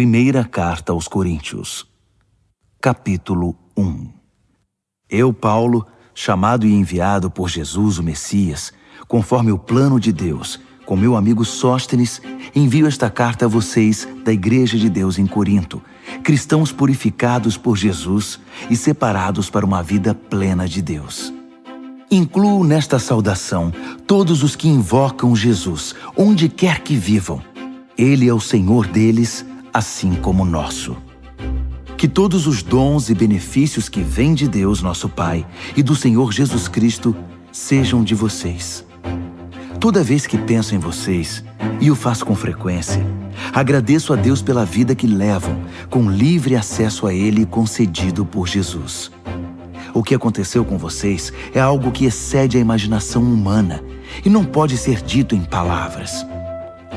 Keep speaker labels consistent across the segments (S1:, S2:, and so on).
S1: Primeira Carta aos Coríntios, capítulo 1. Eu, Paulo, chamado e enviado por Jesus, o Messias, conforme o plano de Deus, com meu amigo Sóstenes, envio esta carta a vocês da Igreja de Deus em Corinto, cristãos purificados por Jesus e separados para uma vida plena de Deus. Incluo nesta saudação todos os que invocam Jesus, onde quer que vivam. Ele é o Senhor deles, assim como nosso. Que todos os dons e benefícios que vêm de Deus, nosso Pai, e do Senhor Jesus Cristo, sejam de vocês. Toda vez que penso em vocês, e o faço com frequência, agradeço a Deus pela vida que levam, com livre acesso a Ele concedido por Jesus. O que aconteceu com vocês é algo que excede a imaginação humana e não pode ser dito em palavras.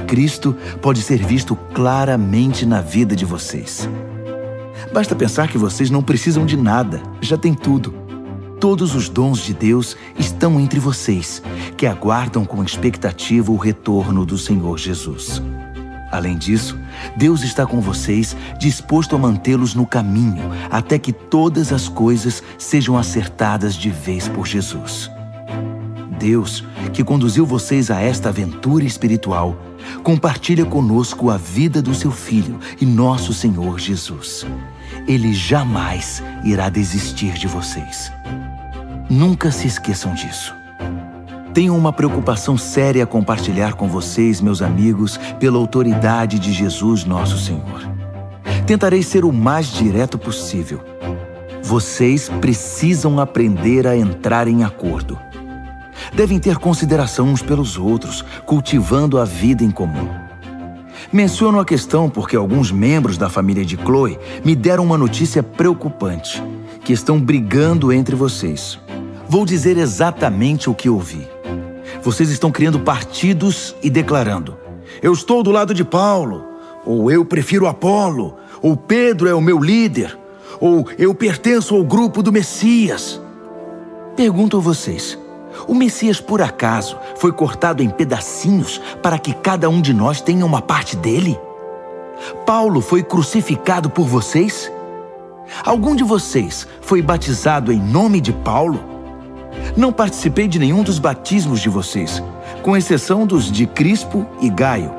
S1: Cristo pode ser visto claramente na vida de vocês. Basta pensar que vocês não precisam de nada, já têm tudo. Todos os dons de Deus estão entre vocês, que aguardam com expectativa o retorno do Senhor Jesus. Além disso, Deus está com vocês, disposto a mantê-los no caminho, até que todas as coisas sejam acertadas de vez por Jesus. Deus, que conduziu vocês a esta aventura espiritual, compartilha conosco a vida do seu Filho e nosso Senhor Jesus. Ele jamais irá desistir de vocês. Nunca se esqueçam disso. Tenho uma preocupação séria a compartilhar com vocês, meus amigos, pela autoridade de Jesus, nosso Senhor. Tentarei ser o mais direto possível. Vocês precisam aprender a entrar em acordo. Devem ter consideração uns pelos outros, cultivando a vida em comum. Menciono a questão porque alguns membros da família de Chloe me deram uma notícia preocupante, que estão brigando entre vocês. Vou dizer exatamente o que ouvi. Vocês estão criando partidos e declarando: eu estou do lado de Paulo, ou eu prefiro Apolo, ou Pedro é o meu líder, ou eu pertenço ao grupo do Messias. Pergunto a vocês, o Messias por acaso foi cortado em pedacinhos para que cada um de nós tenha uma parte dele? Paulo foi crucificado por vocês? Algum de vocês foi batizado em nome de Paulo? Não participei de nenhum dos batismos de vocês, com exceção dos de Crispo e Gaio.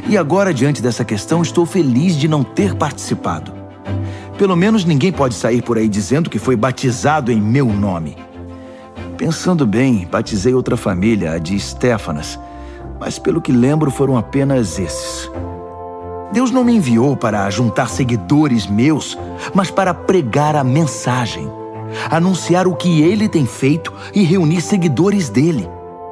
S1: E agora, diante dessa questão, estou feliz de não ter participado. Pelo menos ninguém pode sair por aí dizendo que foi batizado em meu nome. Pensando bem, batizei outra família, a de Estéfanas, mas pelo que lembro foram apenas esses. Deus não me enviou para juntar seguidores meus, mas para pregar a mensagem, anunciar o que Ele tem feito e reunir seguidores dele.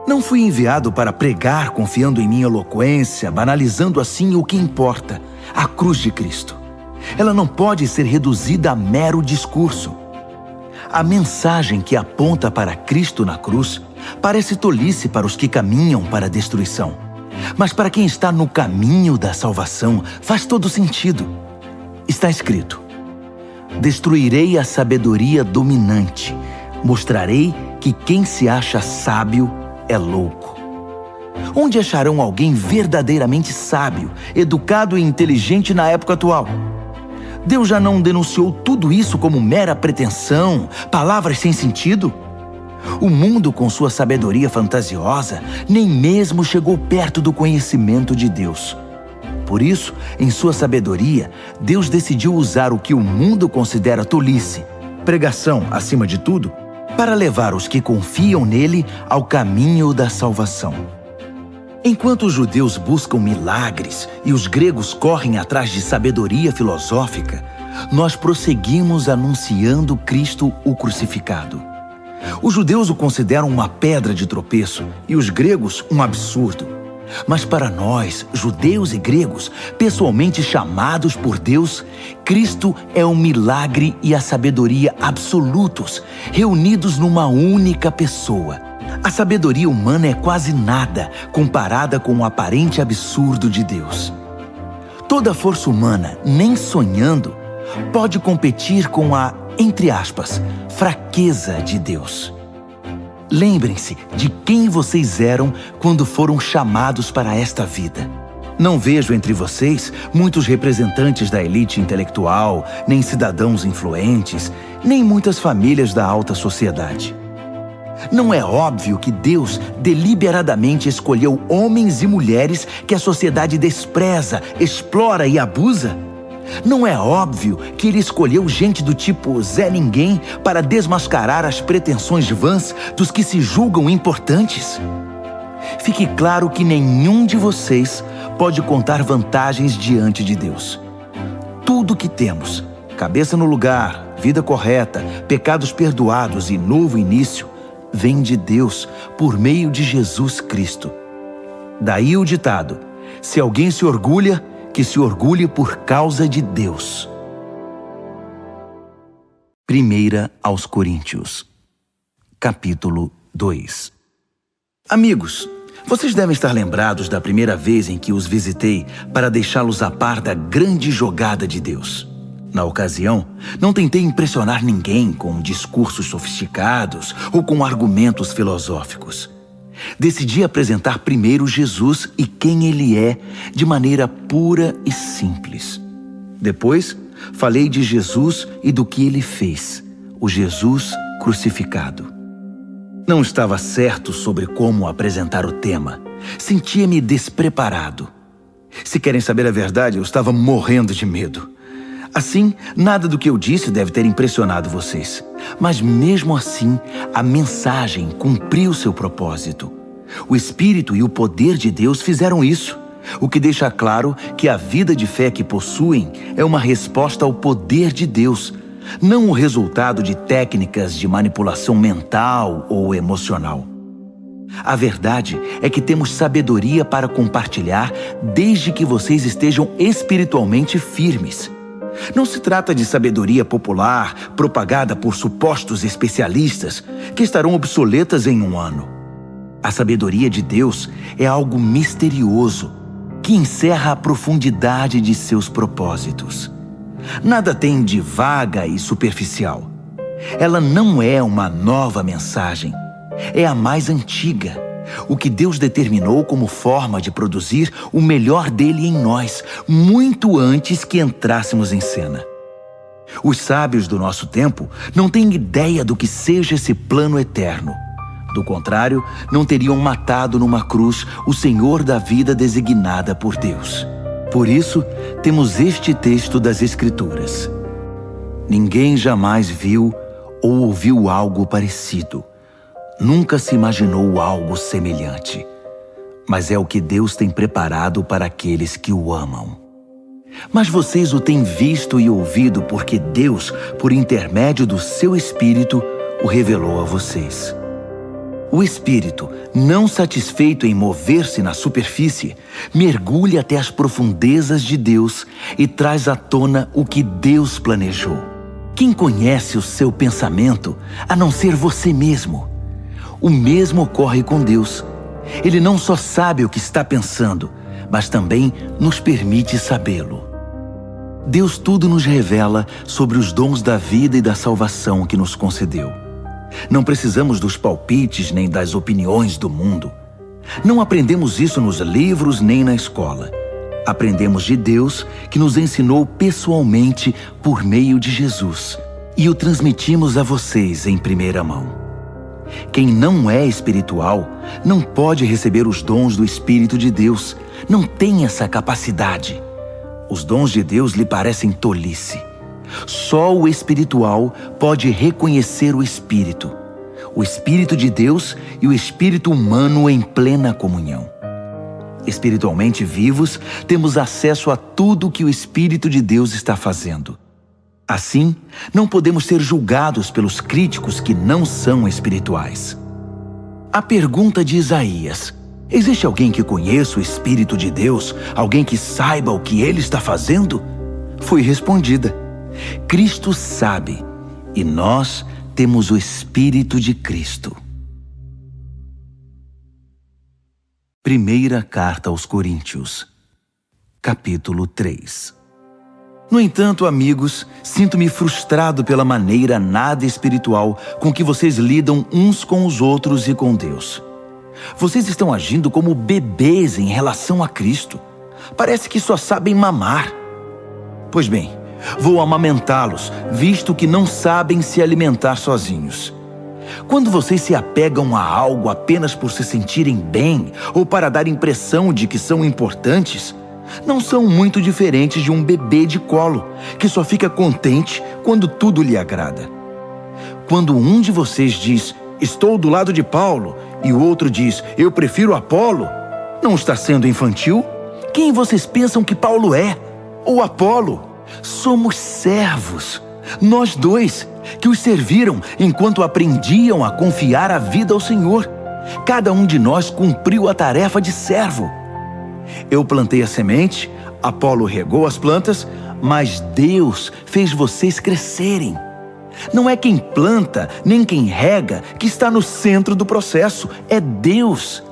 S1: Não fui enviado para pregar confiando em minha eloquência, banalizando assim o que importa, a cruz de Cristo. Ela não pode ser reduzida a mero discurso. A mensagem que aponta para Cristo na cruz parece tolice para os que caminham para a destruição. Mas para quem está no caminho da salvação, faz todo sentido. Está escrito: destruirei a sabedoria dominante, mostrarei que quem se acha sábio é louco. Onde acharão alguém verdadeiramente sábio, educado e inteligente na época atual? Deus já não denunciou tudo isso como mera pretensão, palavras sem sentido? O mundo, com sua sabedoria fantasiosa, nem mesmo chegou perto do conhecimento de Deus. Por isso, em sua sabedoria, Deus decidiu usar o que o mundo considera tolice, pregação acima de tudo, para levar os que confiam nele ao caminho da salvação. Enquanto os judeus buscam milagres e os gregos correm atrás de sabedoria filosófica, nós prosseguimos anunciando Cristo o crucificado. Os judeus o consideram uma pedra de tropeço e os gregos um absurdo. Mas para nós, judeus e gregos, pessoalmente chamados por Deus, Cristo é o milagre e a sabedoria absolutos, reunidos numa única pessoa. A sabedoria humana é quase nada comparada com o aparente absurdo de Deus. Toda força humana, nem sonhando, pode competir com a, entre aspas, fraqueza de Deus. Lembrem-se de quem vocês eram quando foram chamados para esta vida. Não vejo entre vocês muitos representantes da elite intelectual, nem cidadãos influentes, nem muitas famílias da alta sociedade. Não é óbvio que Deus deliberadamente escolheu homens e mulheres que a sociedade despreza, explora e abusa? Não é óbvio que Ele escolheu gente do tipo Zé Ninguém para desmascarar as pretensões vãs dos que se julgam importantes? Fique claro que nenhum de vocês pode contar vantagens diante de Deus. Tudo que temos, cabeça no lugar, vida correta, pecados perdoados e novo início, vem de Deus por meio de Jesus Cristo. Daí o ditado: se alguém se orgulha, que se orgulhe por causa de Deus. 1 aos Coríntios, capítulo 2. Amigos, vocês devem estar lembrados da primeira vez em que os visitei para deixá-los a par da grande jogada de Deus. Na ocasião, não tentei impressionar ninguém com discursos sofisticados ou com argumentos filosóficos. Decidi apresentar primeiro Jesus e quem Ele é, de maneira pura e simples. Depois, falei de Jesus e do que Ele fez, o Jesus crucificado. Não estava certo sobre como apresentar o tema. Sentia-me despreparado. Se querem saber a verdade, eu estava morrendo de medo. Assim, nada do que eu disse deve ter impressionado vocês. Mas mesmo assim, a mensagem cumpriu seu propósito. O Espírito e o poder de Deus fizeram isso, o que deixa claro que a vida de fé que possuem é uma resposta ao poder de Deus, não o resultado de técnicas de manipulação mental ou emocional. A verdade é que temos sabedoria para compartilhar desde que vocês estejam espiritualmente firmes. Não se trata de sabedoria popular, propagada por supostos especialistas, que estarão obsoletas em um ano. A sabedoria de Deus é algo misterioso, que encerra a profundidade de seus propósitos. Nada tem de vaga e superficial. Ela não é uma nova mensagem, é a mais antiga. O que Deus determinou como forma de produzir o melhor dele em nós, muito antes que entrássemos em cena. Os sábios do nosso tempo não têm ideia do que seja esse plano eterno. Do contrário, não teriam matado numa cruz o Senhor da vida designada por Deus. Por isso, temos este texto das Escrituras: ninguém jamais viu ou ouviu algo parecido. Nunca se imaginou algo semelhante, mas é o que Deus tem preparado para aqueles que o amam. Mas vocês o têm visto e ouvido porque Deus, por intermédio do seu Espírito, o revelou a vocês. O Espírito, não satisfeito em mover-se na superfície, mergulha até as profundezas de Deus e traz à tona o que Deus planejou. Quem conhece o seu pensamento, a não ser você mesmo? O mesmo ocorre com Deus. Ele não só sabe o que está pensando, mas também nos permite sabê-lo. Deus tudo nos revela sobre os dons da vida e da salvação que nos concedeu. Não precisamos dos palpites nem das opiniões do mundo. Não aprendemos isso nos livros nem na escola. Aprendemos de Deus, que nos ensinou pessoalmente por meio de Jesus, e o transmitimos a vocês em primeira mão. Quem não é espiritual não pode receber os dons do Espírito de Deus, não tem essa capacidade. Os dons de Deus lhe parecem tolice. Só o espiritual pode reconhecer o Espírito de Deus e o espírito humano em plena comunhão. Espiritualmente vivos, temos acesso a tudo que o Espírito de Deus está fazendo. Assim, não podemos ser julgados pelos críticos que não são espirituais. A pergunta de Isaías: existe alguém que conheça o Espírito de Deus, alguém que saiba o que ele está fazendo? Foi respondida: Cristo sabe, e nós temos o Espírito de Cristo. Primeira Carta aos Coríntios, capítulo 3. No entanto, amigos, sinto-me frustrado pela maneira nada espiritual com que vocês lidam uns com os outros e com Deus. Vocês estão agindo como bebês em relação a Cristo. Parece que só sabem mamar. Pois bem, vou amamentá-los, visto que não sabem se alimentar sozinhos. Quando vocês se apegam a algo apenas por se sentirem bem ou para dar impressão de que são importantes, não são muito diferentes de um bebê de colo, que só fica contente quando tudo lhe agrada. Quando um de vocês diz, estou do lado de Paulo, e o outro diz, eu prefiro Apolo, não está sendo infantil? Quem vocês pensam que Paulo é? Ou Apolo? Somos servos, nós dois, que os serviram enquanto aprendiam a confiar a vida ao Senhor. Cada um de nós cumpriu a tarefa de servo. Eu plantei a semente, Apolo regou as plantas, mas Deus fez vocês crescerem. Não é quem planta, nem quem rega, que está no centro do processo, é Deus.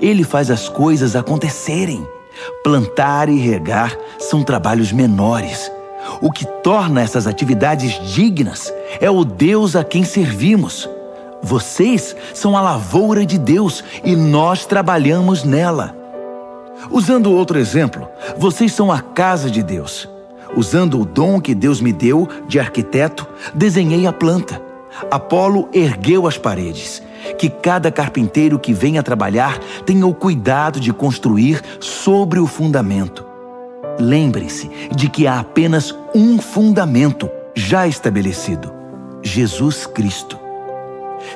S1: Ele faz as coisas acontecerem. Plantar e regar são trabalhos menores. O que torna essas atividades dignas é o Deus a quem servimos. Vocês são a lavoura de Deus e nós trabalhamos nela. Usando outro exemplo, vocês são a casa de Deus. Usando o dom que Deus me deu de arquiteto, desenhei a planta. Apolo ergueu as paredes. Que cada carpinteiro que venha trabalhar tenha o cuidado de construir sobre o fundamento. Lembrem-se de que há apenas um fundamento já estabelecido: Jesus Cristo.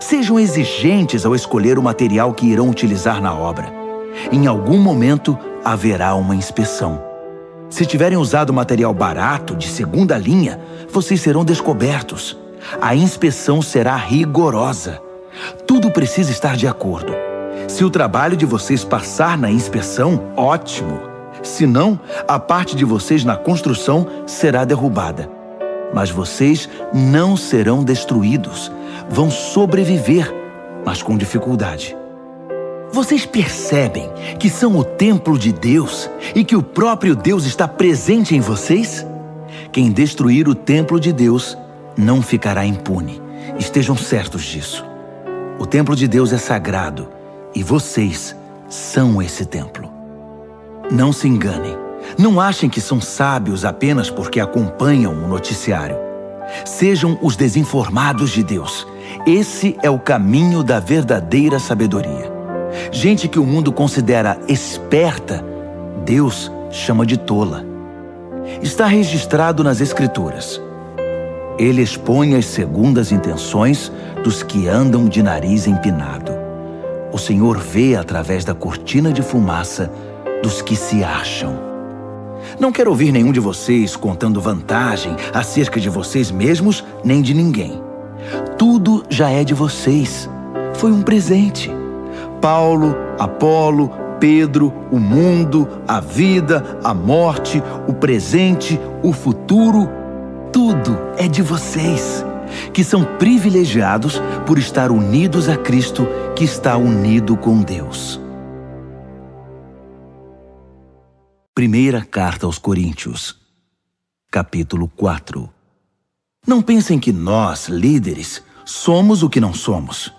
S1: Sejam exigentes ao escolher o material que irão utilizar na obra. Em algum momento haverá uma inspeção. Se tiverem usado material barato, de segunda linha, vocês serão descobertos. A inspeção será rigorosa. Tudo precisa estar de acordo. Se o trabalho de vocês passar na inspeção, ótimo. Se não, a parte de vocês na construção será derrubada. Mas vocês não serão destruídos. Vão sobreviver, mas com dificuldade. Vocês percebem que são o templo de Deus e que o próprio Deus está presente em vocês? Quem destruir o templo de Deus não ficará impune. Estejam certos disso. O templo de Deus é sagrado e vocês são esse templo. Não se enganem. Não achem que são sábios apenas porque acompanham o noticiário. Sejam os desinformados de Deus. Esse é o caminho da verdadeira sabedoria. Gente que o mundo considera esperta, Deus chama de tola. Está registrado nas Escrituras. Ele expõe as segundas intenções dos que andam de nariz empinado. O Senhor vê através da cortina de fumaça dos que se acham. Não quero ouvir nenhum de vocês contando vantagem acerca de vocês mesmos nem de ninguém. Tudo já é de vocês. Foi um presente. Paulo, Apolo, Pedro, o mundo, a vida, a morte, o presente, o futuro, tudo é de vocês, que são privilegiados por estar unidos a Cristo, que está unido com Deus. Primeira carta aos Coríntios, capítulo 4. Não pensem que nós, líderes, somos o que não somos.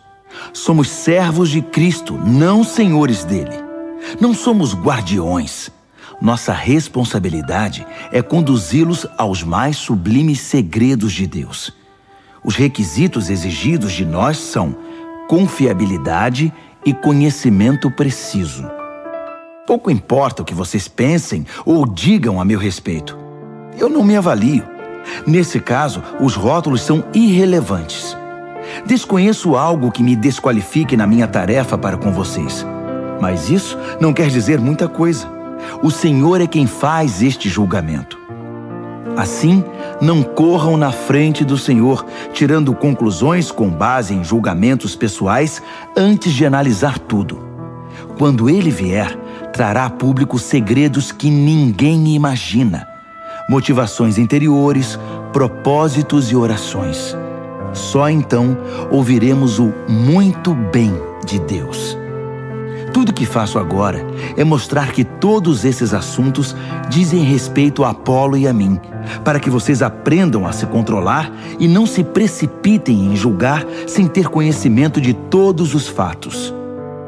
S1: Somos servos de Cristo, não senhores dele. Não somos guardiões. Nossa responsabilidade é conduzi-los aos mais sublimes segredos de Deus. Os requisitos exigidos de nós são confiabilidade e conhecimento preciso. Pouco importa o que vocês pensem ou digam a meu respeito. Eu não me avalio. Nesse caso, os rótulos são irrelevantes. Desconheço algo que me desqualifique na minha tarefa para com vocês. Mas isso não quer dizer muita coisa. O Senhor é quem faz este julgamento. Assim, não corram na frente do Senhor, tirando conclusões com base em julgamentos pessoais antes de analisar tudo. Quando Ele vier, trará a público segredos que ninguém imagina, motivações interiores, propósitos e orações. Só então ouviremos o muito bem de Deus. Tudo que faço agora é mostrar que todos esses assuntos dizem respeito a Apolo e a mim, para que vocês aprendam a se controlar e não se precipitem em julgar sem ter conhecimento de todos os fatos.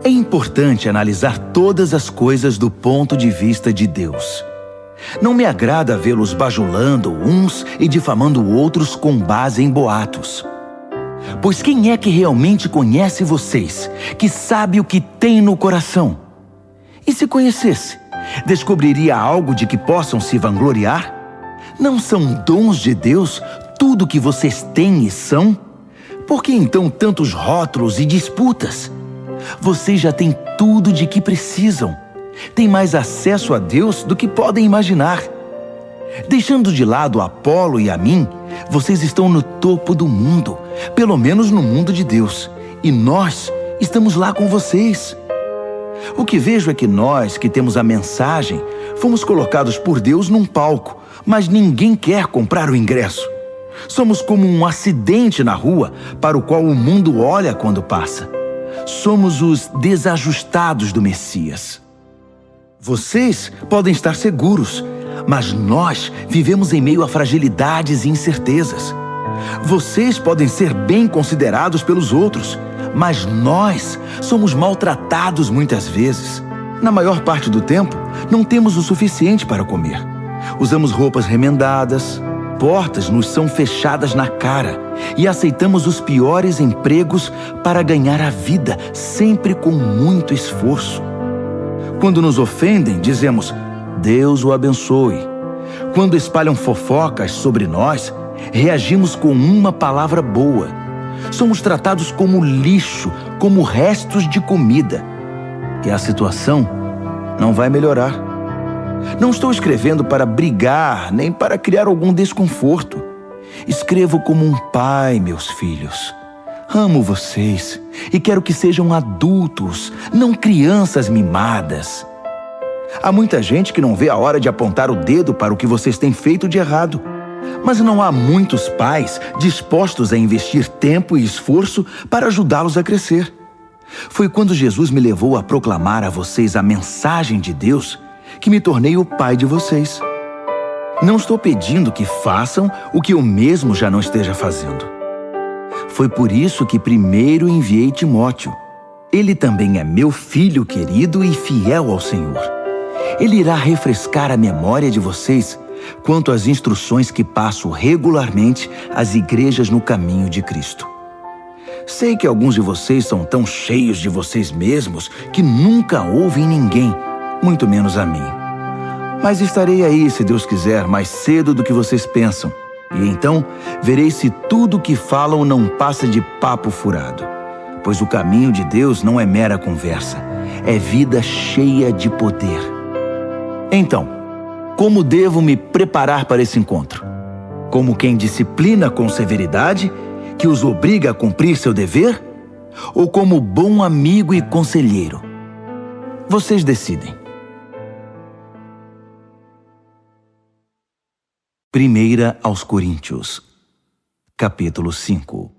S1: É importante analisar todas as coisas do ponto de vista de Deus. Não me agrada vê-los bajulando uns e difamando outros com base em boatos. Pois quem é que realmente conhece vocês, que sabe o que tem no coração? E se conhecesse, descobriria algo de que possam se vangloriar? Não são dons de Deus tudo o que vocês têm e são? Por que então tantos rótulos e disputas? Vocês já têm tudo de que precisam. Têm mais acesso a Deus do que podem imaginar. Deixando de lado Apolo e a mim, vocês estão no topo do mundo, pelo menos no mundo de Deus. E nós estamos lá com vocês. O que vejo é que nós, que temos a mensagem, fomos colocados por Deus num palco, mas ninguém quer comprar o ingresso. Somos como um acidente na rua para o qual o mundo olha quando passa. Somos os desajustados do Messias. Vocês podem estar seguros, mas nós vivemos em meio a fragilidades e incertezas. Vocês podem ser bem considerados pelos outros, mas nós somos maltratados muitas vezes. Na maior parte do tempo, não temos o suficiente para comer. Usamos roupas remendadas, portas nos são fechadas na cara e aceitamos os piores empregos para ganhar a vida, sempre com muito esforço. Quando nos ofendem, dizemos, Deus o abençoe. Quando espalham fofocas sobre nós, reagimos com uma palavra boa. Somos tratados como lixo, como restos de comida. E a situação não vai melhorar. Não estou escrevendo para brigar, nem para criar algum desconforto. Escrevo como um pai, meus filhos. Amo vocês e quero que sejam adultos, não crianças mimadas. Há muita gente que não vê a hora de apontar o dedo para o que vocês têm feito de errado. Mas não há muitos pais dispostos a investir tempo e esforço para ajudá-los a crescer. Foi quando Jesus me levou a proclamar a vocês a mensagem de Deus que me tornei o pai de vocês. Não estou pedindo que façam o que eu mesmo já não esteja fazendo. Foi por isso que primeiro enviei Timóteo. Ele também é meu filho querido e fiel ao Senhor. Ele irá refrescar a memória de vocês quanto às instruções que passo regularmente às igrejas no caminho de Cristo. Sei que alguns de vocês são tão cheios de vocês mesmos que nunca ouvem ninguém, muito menos a mim. Mas estarei aí, se Deus quiser, mais cedo do que vocês pensam. E então verei se tudo o que falam não passa de papo furado. Pois o caminho de Deus não é mera conversa, é vida cheia de poder. Então, como devo me preparar para esse encontro? Como quem disciplina com severidade, que os obriga a cumprir seu dever? Ou como bom amigo e conselheiro? Vocês decidem. 1 aos Coríntios, capítulo 5.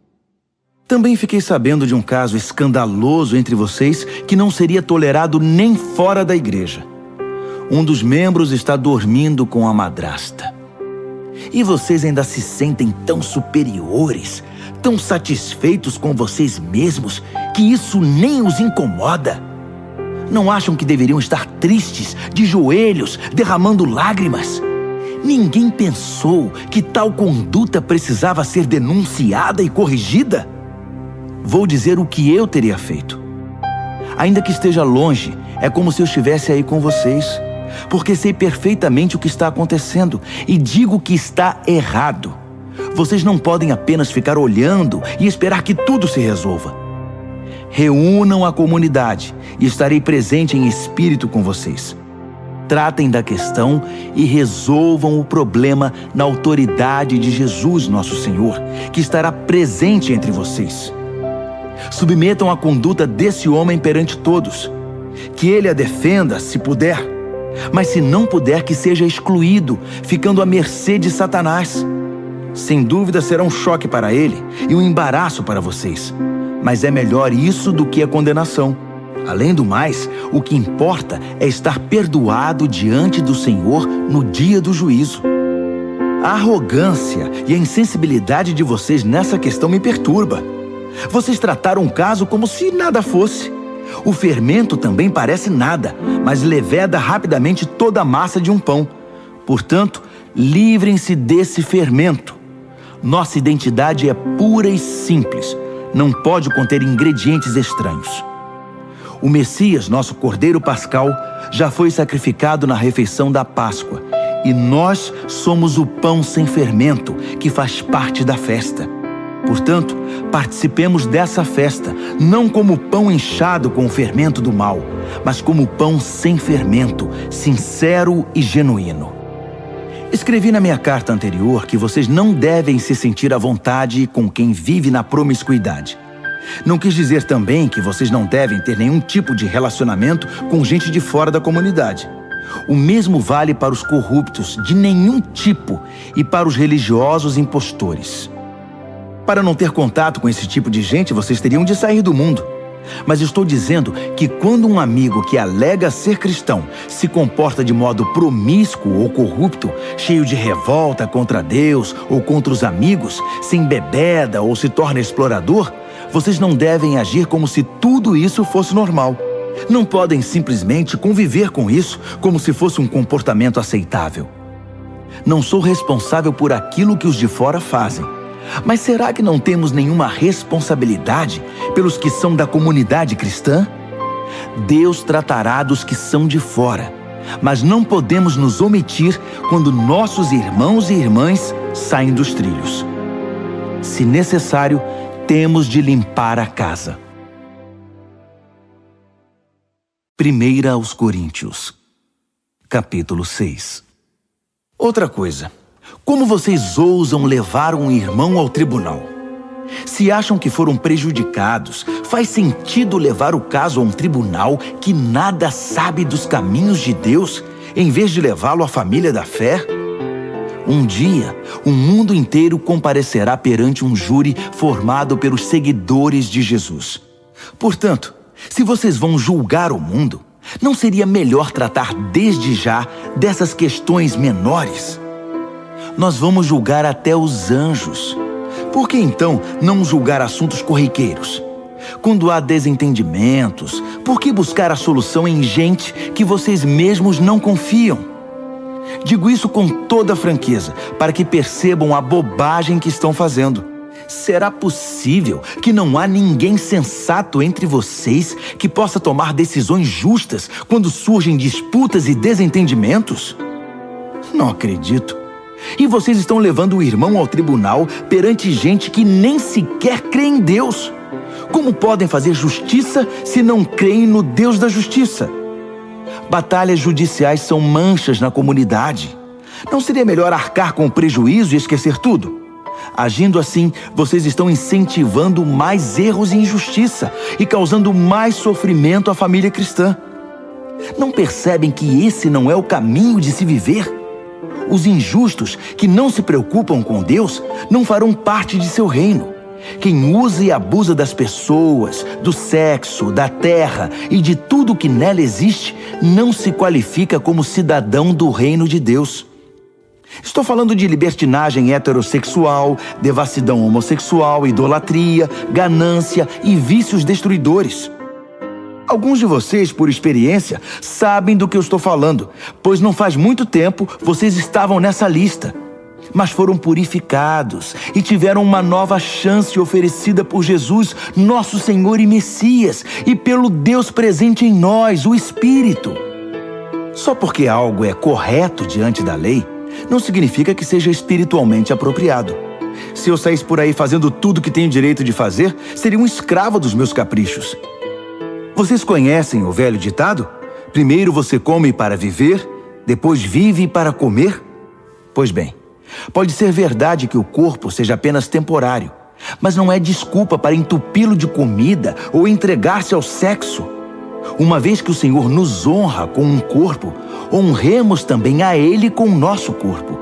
S1: Também fiquei sabendo de um caso escandaloso entre vocês que não seria tolerado nem fora da igreja. Um dos membros está dormindo com a madrasta. E vocês ainda se sentem tão superiores, tão satisfeitos com vocês mesmos, que isso nem os incomoda. Não acham que deveriam estar tristes, de joelhos, derramando lágrimas? Ninguém pensou que tal conduta precisava ser denunciada e corrigida? Vou dizer o que eu teria feito. Ainda que esteja longe, é como se eu estivesse aí com vocês, porque sei perfeitamente o que está acontecendo e digo que está errado. Vocês não podem apenas ficar olhando e esperar que tudo se resolva. Reúnam a comunidade e estarei presente em espírito com vocês. Tratem da questão e resolvam o problema na autoridade de Jesus, nosso Senhor, que estará presente entre vocês. Submetam a conduta desse homem perante todos. Que ele a defenda, se puder. Mas se não puder, que seja excluído, ficando à mercê de Satanás. Sem dúvida será um choque para ele e um embaraço para vocês. Mas é melhor isso do que a condenação. Além do mais, o que importa é estar perdoado diante do Senhor no dia do juízo. A arrogância e a insensibilidade de vocês nessa questão me perturba. Vocês trataram o caso como se nada fosse. O fermento também parece nada, mas leveda rapidamente toda a massa de um pão. Portanto, livrem-se desse fermento. Nossa identidade é pura e simples. Não pode conter ingredientes estranhos. O Messias, nosso Cordeiro Pascal, já foi sacrificado na refeição da Páscoa. E nós somos o pão sem fermento, que faz parte da festa. Portanto, participemos dessa festa, não como pão inchado com o fermento do mal, mas como pão sem fermento, sincero e genuíno. Escrevi na minha carta anterior que vocês não devem se sentir à vontade com quem vive na promiscuidade. Não quis dizer também que vocês não devem ter nenhum tipo de relacionamento com gente de fora da comunidade. O mesmo vale para os corruptos de nenhum tipo e para os religiosos impostores. Para não ter contato com esse tipo de gente, vocês teriam de sair do mundo. Mas estou dizendo que quando um amigo que alega ser cristão se comporta de modo promíscuo ou corrupto, cheio de revolta contra Deus ou contra os amigos, se embebeda ou se torna explorador, vocês não devem agir como se tudo isso fosse normal. Não podem simplesmente conviver com isso como se fosse um comportamento aceitável. Não sou responsável por aquilo que os de fora fazem. Mas será que não temos nenhuma responsabilidade pelos que são da comunidade cristã? Deus tratará dos que são de fora, mas não podemos nos omitir quando nossos irmãos e irmãs saem dos trilhos. Se necessário, temos de limpar a casa. 1 aos Coríntios, capítulo 6. Outra coisa. Como vocês ousam levar um irmão ao tribunal? Se acham que foram prejudicados, faz sentido levar o caso a um tribunal que nada sabe dos caminhos de Deus, em vez de levá-lo à família da fé? Um dia, o mundo inteiro comparecerá perante um júri formado pelos seguidores de Jesus. Portanto, se vocês vão julgar o mundo, não seria melhor tratar desde já dessas questões menores? Nós vamos julgar até os anjos. Por que então não julgar assuntos corriqueiros? Quando há desentendimentos, por que buscar a solução em gente que vocês mesmos não confiam? Digo isso com toda franqueza, para que percebam a bobagem que estão fazendo. Será possível que não há ninguém sensato entre vocês que possa tomar decisões justas quando surgem disputas e desentendimentos? Não acredito. E vocês estão levando o irmão ao tribunal perante gente que nem sequer crê em Deus. Como podem fazer justiça se não creem no Deus da justiça? Batalhas judiciais são manchas na comunidade. Não seria melhor arcar com o prejuízo e esquecer tudo? Agindo assim, vocês estão incentivando mais erros e injustiça e causando mais sofrimento à família cristã. Não percebem que esse não é o caminho de se viver? Os injustos que não se preocupam com Deus não farão parte de seu reino. Quem usa e abusa das pessoas, do sexo, da terra e de tudo que nela existe, não se qualifica como cidadão do reino de Deus. Estou falando de libertinagem heterossexual, devassidão homossexual, idolatria, ganância e vícios destruidores. Alguns de vocês, por experiência, sabem do que eu estou falando, pois não faz muito tempo vocês estavam nessa lista. Mas foram purificados e tiveram uma nova chance oferecida por Jesus, nosso Senhor e Messias, e pelo Deus presente em nós, o Espírito. Só porque algo é correto diante da lei, não significa que seja espiritualmente apropriado. Se eu saísse por aí fazendo tudo que tenho direito de fazer, seria um escravo dos meus caprichos. Vocês conhecem o velho ditado? Primeiro você come para viver, depois vive para comer? Pois bem, pode ser verdade que o corpo seja apenas temporário, mas não é desculpa para entupi-lo de comida ou entregar-se ao sexo. Uma vez que o Senhor nos honra com um corpo, honremos também a Ele com o nosso corpo.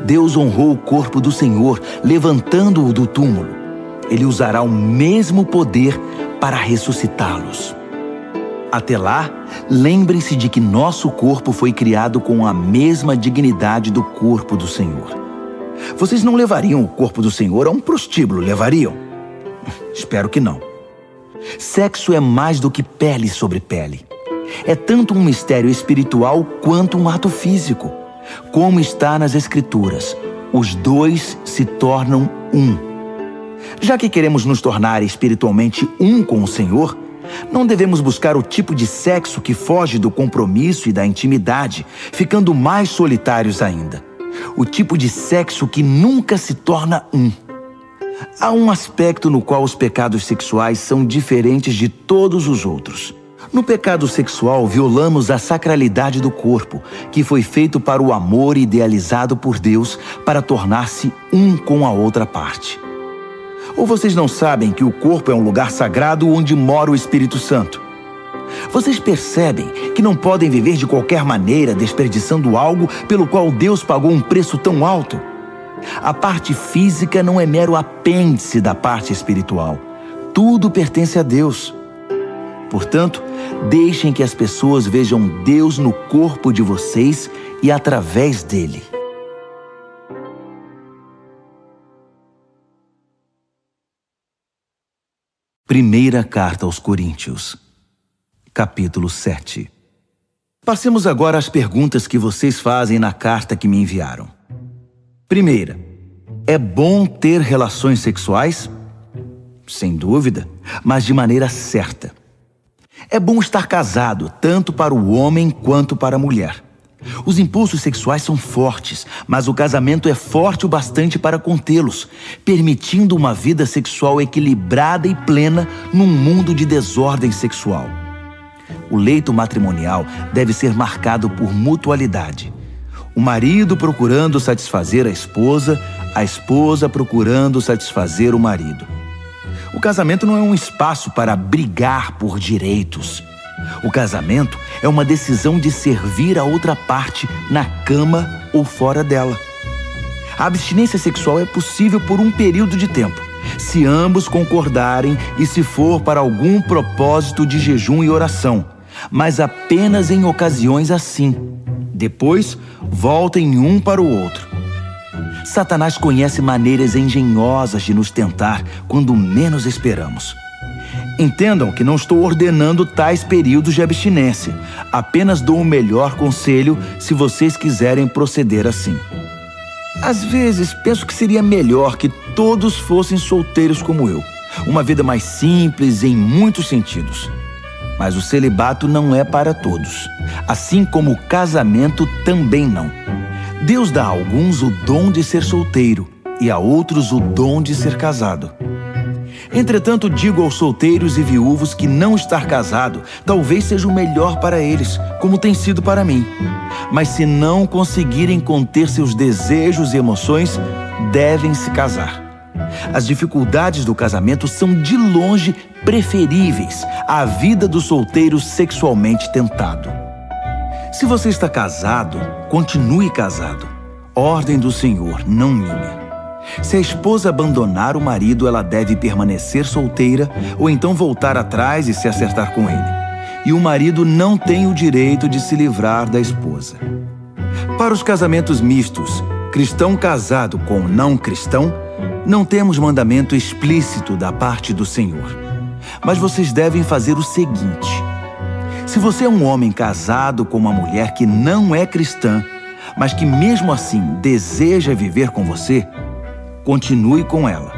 S1: Deus honrou o corpo do Senhor, levantando-o do túmulo. Ele usará o mesmo poder para ressuscitá-los. Até lá, lembrem-se de que nosso corpo foi criado com a mesma dignidade do corpo do Senhor. Vocês não levariam o corpo do Senhor a um prostíbulo, levariam? Espero que não. Sexo é mais do que pele sobre pele. É tanto um mistério espiritual quanto um ato físico. Como está nas Escrituras, os dois se tornam um. Já que queremos nos tornar espiritualmente um com o Senhor, não devemos buscar o tipo de sexo que foge do compromisso e da intimidade, ficando mais solitários ainda. O tipo de sexo que nunca se torna um. Há um aspecto no qual os pecados sexuais são diferentes de todos os outros. No pecado sexual, violamos a sacralidade do corpo, que foi feito para o amor idealizado por Deus para tornar-se um com a outra parte. Ou vocês não sabem que o corpo é um lugar sagrado onde mora o Espírito Santo? Vocês percebem que não podem viver de qualquer maneira desperdiçando algo pelo qual Deus pagou um preço tão alto? A parte física não é mero apêndice da parte espiritual. Tudo pertence a Deus. Portanto, deixem que as pessoas vejam Deus no corpo de vocês e através dele. Primeira Carta aos Coríntios, capítulo 7. Passemos agora às perguntas que vocês fazem na carta que me enviaram. Primeira, é bom ter relações sexuais? Sem dúvida, mas de maneira certa. É bom estar casado, tanto para o homem quanto para a mulher. Os impulsos sexuais são fortes, mas o casamento é forte o bastante para contê-los, permitindo uma vida sexual equilibrada e plena num mundo de desordem sexual. O leito matrimonial deve ser marcado por mutualidade. O marido procurando satisfazer a esposa procurando satisfazer o marido. O casamento não é um espaço para brigar por direitos. O casamento é uma decisão de servir a outra parte na cama ou fora dela. A abstinência sexual é possível por um período de tempo, se ambos concordarem e se for para algum propósito de jejum e oração, mas apenas em ocasiões assim. Depois, voltem um para o outro. Satanás conhece maneiras engenhosas de nos tentar quando menos esperamos. Entendam que não estou ordenando tais períodos de abstinência. Apenas dou o melhor conselho se vocês quiserem proceder assim. Às vezes, penso que seria melhor que todos fossem solteiros como eu. Uma vida mais simples em muitos sentidos. Mas o celibato não é para todos. Assim como o casamento também não. Deus dá a alguns o dom de ser solteiro e a outros o dom de ser casado. Entretanto, digo aos solteiros e viúvos que não estar casado talvez seja o melhor para eles, como tem sido para mim. Mas se não conseguirem conter seus desejos e emoções, devem se casar. As dificuldades do casamento são de longe preferíveis à vida do solteiro sexualmente tentado. Se você está casado, continue casado. Ordem do Senhor, não minha. Se a esposa abandonar o marido, ela deve permanecer solteira ou então voltar atrás e se acertar com ele. E o marido não tem o direito de se livrar da esposa. Para os casamentos mistos, cristão casado com não cristão, não temos mandamento explícito da parte do Senhor. Mas vocês devem fazer o seguinte: se você é um homem casado com uma mulher que não é cristã, mas que mesmo assim deseja viver com você, continue com ela.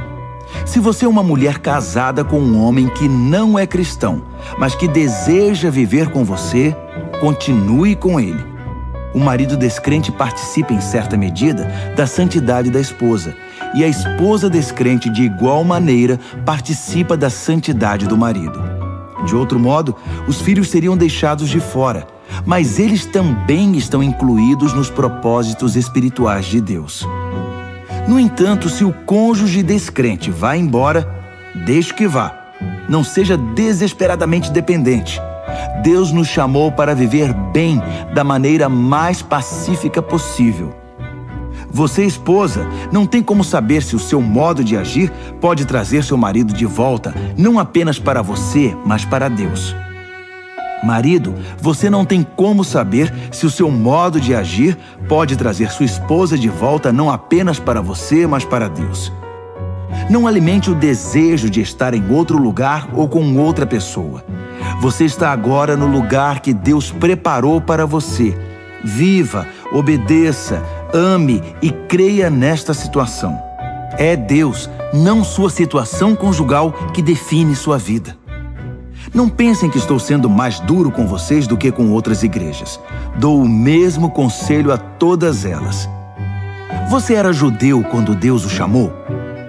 S1: Se você é uma mulher casada com um homem que não é cristão, mas que deseja viver com você, continue com ele. O marido descrente participa em certa medida da santidade da esposa, e a esposa descrente de igual maneira participa da santidade do marido. De outro modo, os filhos seriam deixados de fora, mas eles também estão incluídos nos propósitos espirituais de Deus. No entanto, se o cônjuge descrente vai embora, deixe que vá. Não seja desesperadamente dependente. Deus nos chamou para viver bem da maneira mais pacífica possível. Você, esposa, não tem como saber se o seu modo de agir pode trazer seu marido de volta, não apenas para você, mas para Deus. Marido, você não tem como saber se o seu modo de agir pode trazer sua esposa de volta não apenas para você, mas para Deus. Não alimente o desejo de estar em outro lugar ou com outra pessoa. Você está agora no lugar que Deus preparou para você. Viva, obedeça, ame e creia nesta situação. É Deus, não sua situação conjugal, que define sua vida. Não pensem que estou sendo mais duro com vocês do que com outras igrejas. Dou o mesmo conselho a todas elas. Você era judeu quando Deus o chamou?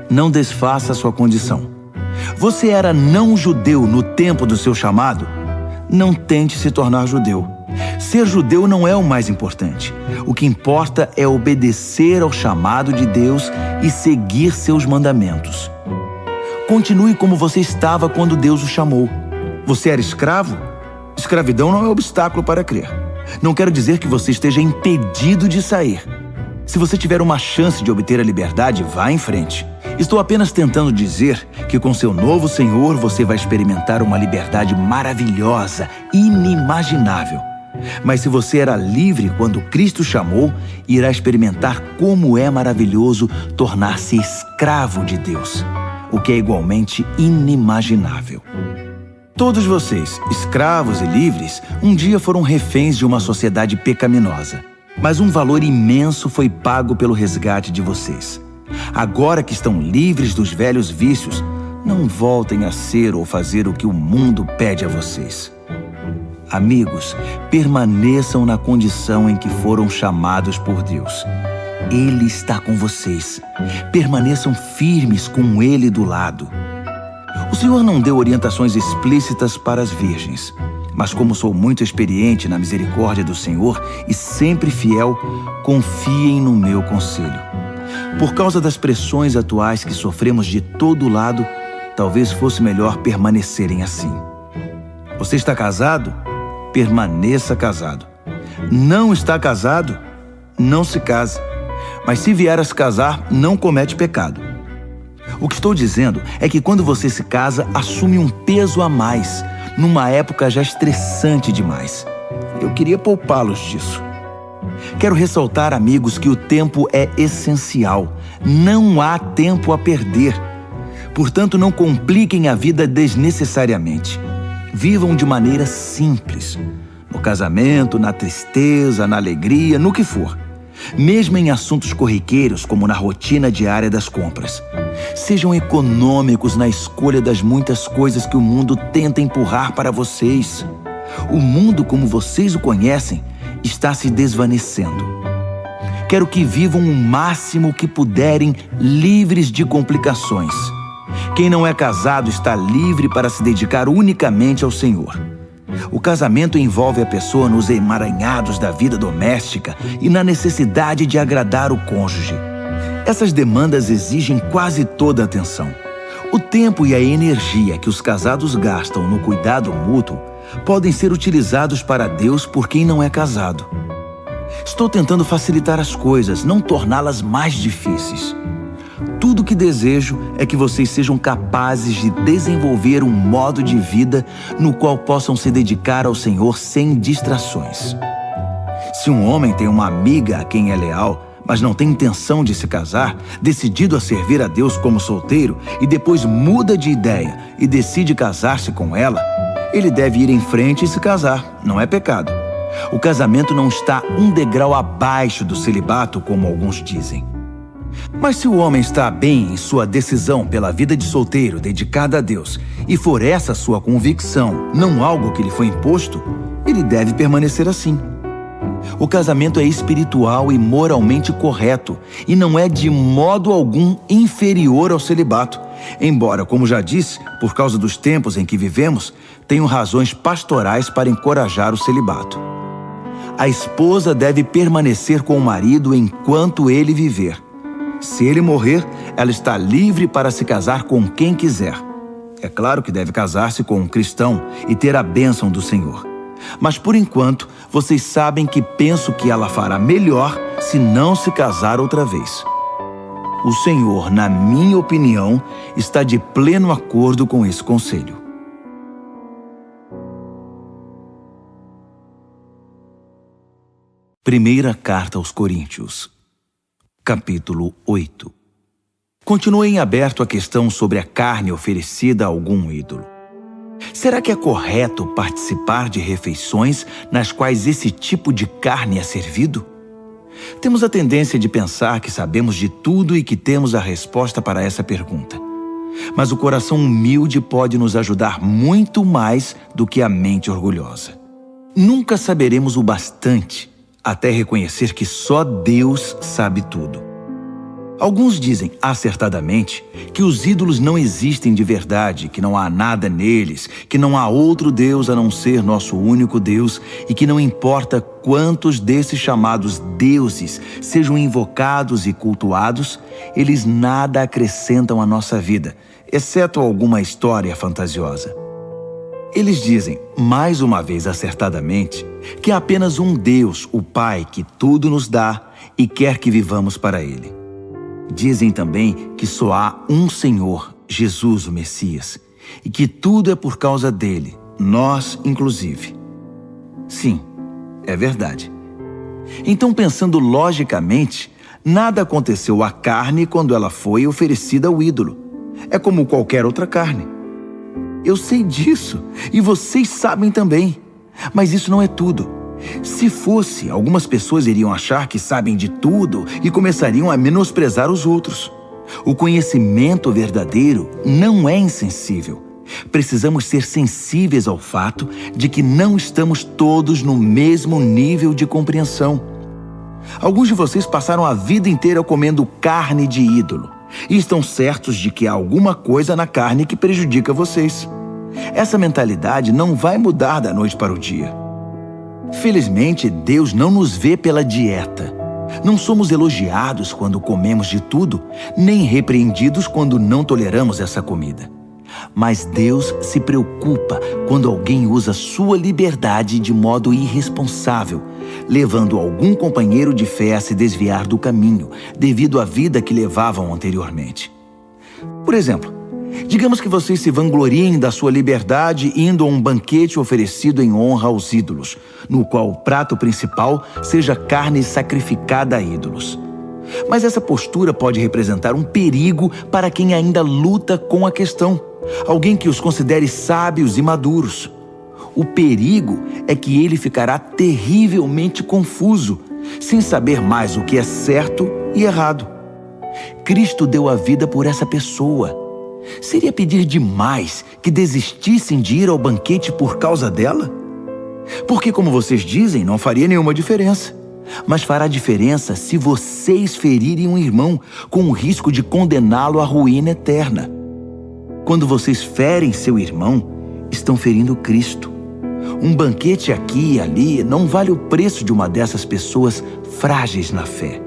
S1: Não desfaça sua condição. Você era não judeu no tempo do seu chamado? Não tente se tornar judeu. Ser judeu não é o mais importante. O que importa é obedecer ao chamado de Deus e seguir seus mandamentos. Continue como você estava quando Deus o chamou. Você era escravo? Escravidão não é obstáculo para crer. Não quero dizer que você esteja impedido de sair. Se você tiver uma chance de obter a liberdade, vá em frente. Estou apenas tentando dizer que com seu novo Senhor você vai experimentar uma liberdade maravilhosa, inimaginável. Mas se você era livre quando Cristo chamou, irá experimentar como é maravilhoso tornar-se escravo de Deus, o que é igualmente inimaginável. Todos vocês, escravos e livres, um dia foram reféns de uma sociedade pecaminosa. Mas um valor imenso foi pago pelo resgate de vocês. Agora que estão livres dos velhos vícios, não voltem a ser ou fazer o que o mundo pede a vocês. Amigos, permaneçam na condição em que foram chamados por Deus. Ele está com vocês. Permaneçam firmes com Ele do lado. O Senhor não deu orientações explícitas para as virgens, mas como sou muito experiente na misericórdia do Senhor e sempre fiel, confiem no meu conselho. Por causa das pressões atuais que sofremos de todo lado, talvez fosse melhor permanecerem assim. Você está casado? Permaneça casado. Não está casado? Não se case. Mas se vier a se casar, não comete pecado. O que estou dizendo é que quando você se casa, assume um peso a mais, numa época já estressante demais. Eu queria poupá-los disso. Quero ressaltar, amigos, que o tempo é essencial. Não há tempo a perder. Portanto, não compliquem a vida desnecessariamente. Vivam de maneira simples. No casamento, na tristeza, na alegria, no que for. Mesmo em assuntos corriqueiros, como na rotina diária das compras. Sejam econômicos na escolha das muitas coisas que o mundo tenta empurrar para vocês. O mundo, como vocês o conhecem, está se desvanecendo. Quero que vivam o máximo que puderem, livres de complicações. Quem não é casado está livre para se dedicar unicamente ao Senhor. O casamento envolve a pessoa nos emaranhados da vida doméstica e na necessidade de agradar o cônjuge. Essas demandas exigem quase toda a atenção. O tempo e a energia que os casados gastam no cuidado mútuo podem ser utilizados para Deus por quem não é casado. Estou tentando facilitar as coisas, não torná-las mais difíceis. Tudo que desejo é que vocês sejam capazes de desenvolver um modo de vida no qual possam se dedicar ao Senhor sem distrações. Se um homem tem uma amiga a quem é leal, mas não tem intenção de se casar, decidido a servir a Deus como solteiro e depois muda de ideia e decide casar-se com ela, ele deve ir em frente e se casar, não é pecado. O casamento não está um degrau abaixo do celibato, como alguns dizem. Mas se o homem está bem em sua decisão pela vida de solteiro dedicada a Deus, e for essa sua convicção, não algo que lhe foi imposto, ele deve permanecer assim. O casamento é espiritual e moralmente correto, e não é de modo algum inferior ao celibato, embora, como já disse, por causa dos tempos em que vivemos, tenham razões pastorais para encorajar o celibato. A esposa deve permanecer com o marido enquanto ele viver. Se ele morrer, ela está livre para se casar com quem quiser. É claro que deve casar-se com um cristão e ter a bênção do Senhor. Mas por enquanto, vocês sabem que penso que ela fará melhor se não se casar outra vez. O Senhor, na minha opinião, está de pleno acordo com esse conselho. Primeira carta aos Coríntios, capítulo 8. Continue em aberto a questão sobre a carne oferecida a algum ídolo. Será que é correto participar de refeições nas quais esse tipo de carne é servido? Temos a tendência de pensar que sabemos de tudo e que temos a resposta para essa pergunta. Mas o coração humilde pode nos ajudar muito mais do que a mente orgulhosa. Nunca saberemos o bastante até reconhecer que só Deus sabe tudo. Alguns dizem, acertadamente, que os ídolos não existem de verdade, que não há nada neles, que não há outro Deus a não ser nosso único Deus e que não importa quantos desses chamados deuses sejam invocados e cultuados, eles nada acrescentam à nossa vida, exceto alguma história fantasiosa. Eles dizem, mais uma vez acertadamente, que há apenas um Deus, o Pai, que tudo nos dá e quer que vivamos para Ele. Dizem também que só há um Senhor, Jesus, o Messias, e que tudo é por causa dele, nós inclusive. Sim, é verdade. Então, pensando logicamente, nada aconteceu à carne quando ela foi oferecida ao ídolo. É como qualquer outra carne. Eu sei disso, e vocês sabem também. Mas isso não é tudo. Se fosse, algumas pessoas iriam achar que sabem de tudo e começariam a menosprezar os outros. O conhecimento verdadeiro não é insensível. Precisamos ser sensíveis ao fato de que não estamos todos no mesmo nível de compreensão. Alguns de vocês passaram a vida inteira comendo carne de ídolo e estão certos de que há alguma coisa na carne que prejudica vocês. Essa mentalidade não vai mudar da noite para o dia. Felizmente, Deus não nos vê pela dieta. Não somos elogiados quando comemos de tudo, nem repreendidos quando não toleramos essa comida. Mas Deus se preocupa quando alguém usa sua liberdade de modo irresponsável, levando algum companheiro de fé a se desviar do caminho, devido à vida que levavam anteriormente. Por exemplo, digamos que vocês se vangloriem da sua liberdade indo a um banquete oferecido em honra aos ídolos, no qual o prato principal seja carne sacrificada a ídolos. Mas essa postura pode representar um perigo para quem ainda luta com a questão, alguém que os considere sábios e maduros. O perigo é que ele ficará terrivelmente confuso, sem saber mais o que é certo e errado. Cristo deu a vida por essa pessoa. Seria pedir demais que desistissem de ir ao banquete por causa dela? Porque, como vocês dizem, não faria nenhuma diferença. Mas fará diferença se vocês ferirem um irmão, com o risco de condená-lo à ruína eterna. Quando vocês ferem seu irmão, estão ferindo Cristo. Um banquete aqui e ali não vale o preço de uma dessas pessoas frágeis na fé.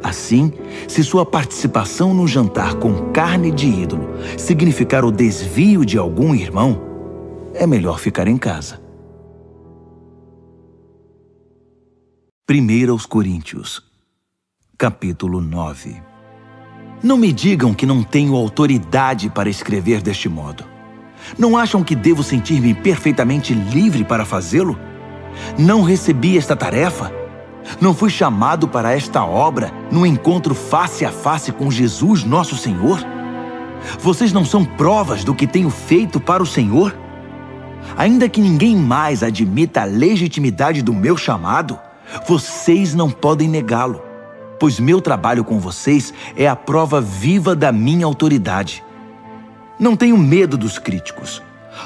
S1: Assim, se sua participação no jantar com carne de ídolo significar o desvio de algum irmão, é melhor ficar em casa. 1 Coríntios, capítulo 9. Não me digam que não tenho autoridade para escrever deste modo. Não acham que devo sentir-me perfeitamente livre para fazê-lo? Não recebi esta tarefa? Não fui chamado para esta obra no encontro face a face com Jesus, nosso Senhor? Vocês não são provas do que tenho feito para o Senhor? Ainda que ninguém mais admita a legitimidade do meu chamado, vocês não podem negá-lo, pois meu trabalho com vocês é a prova viva da minha autoridade. Não tenho medo dos críticos.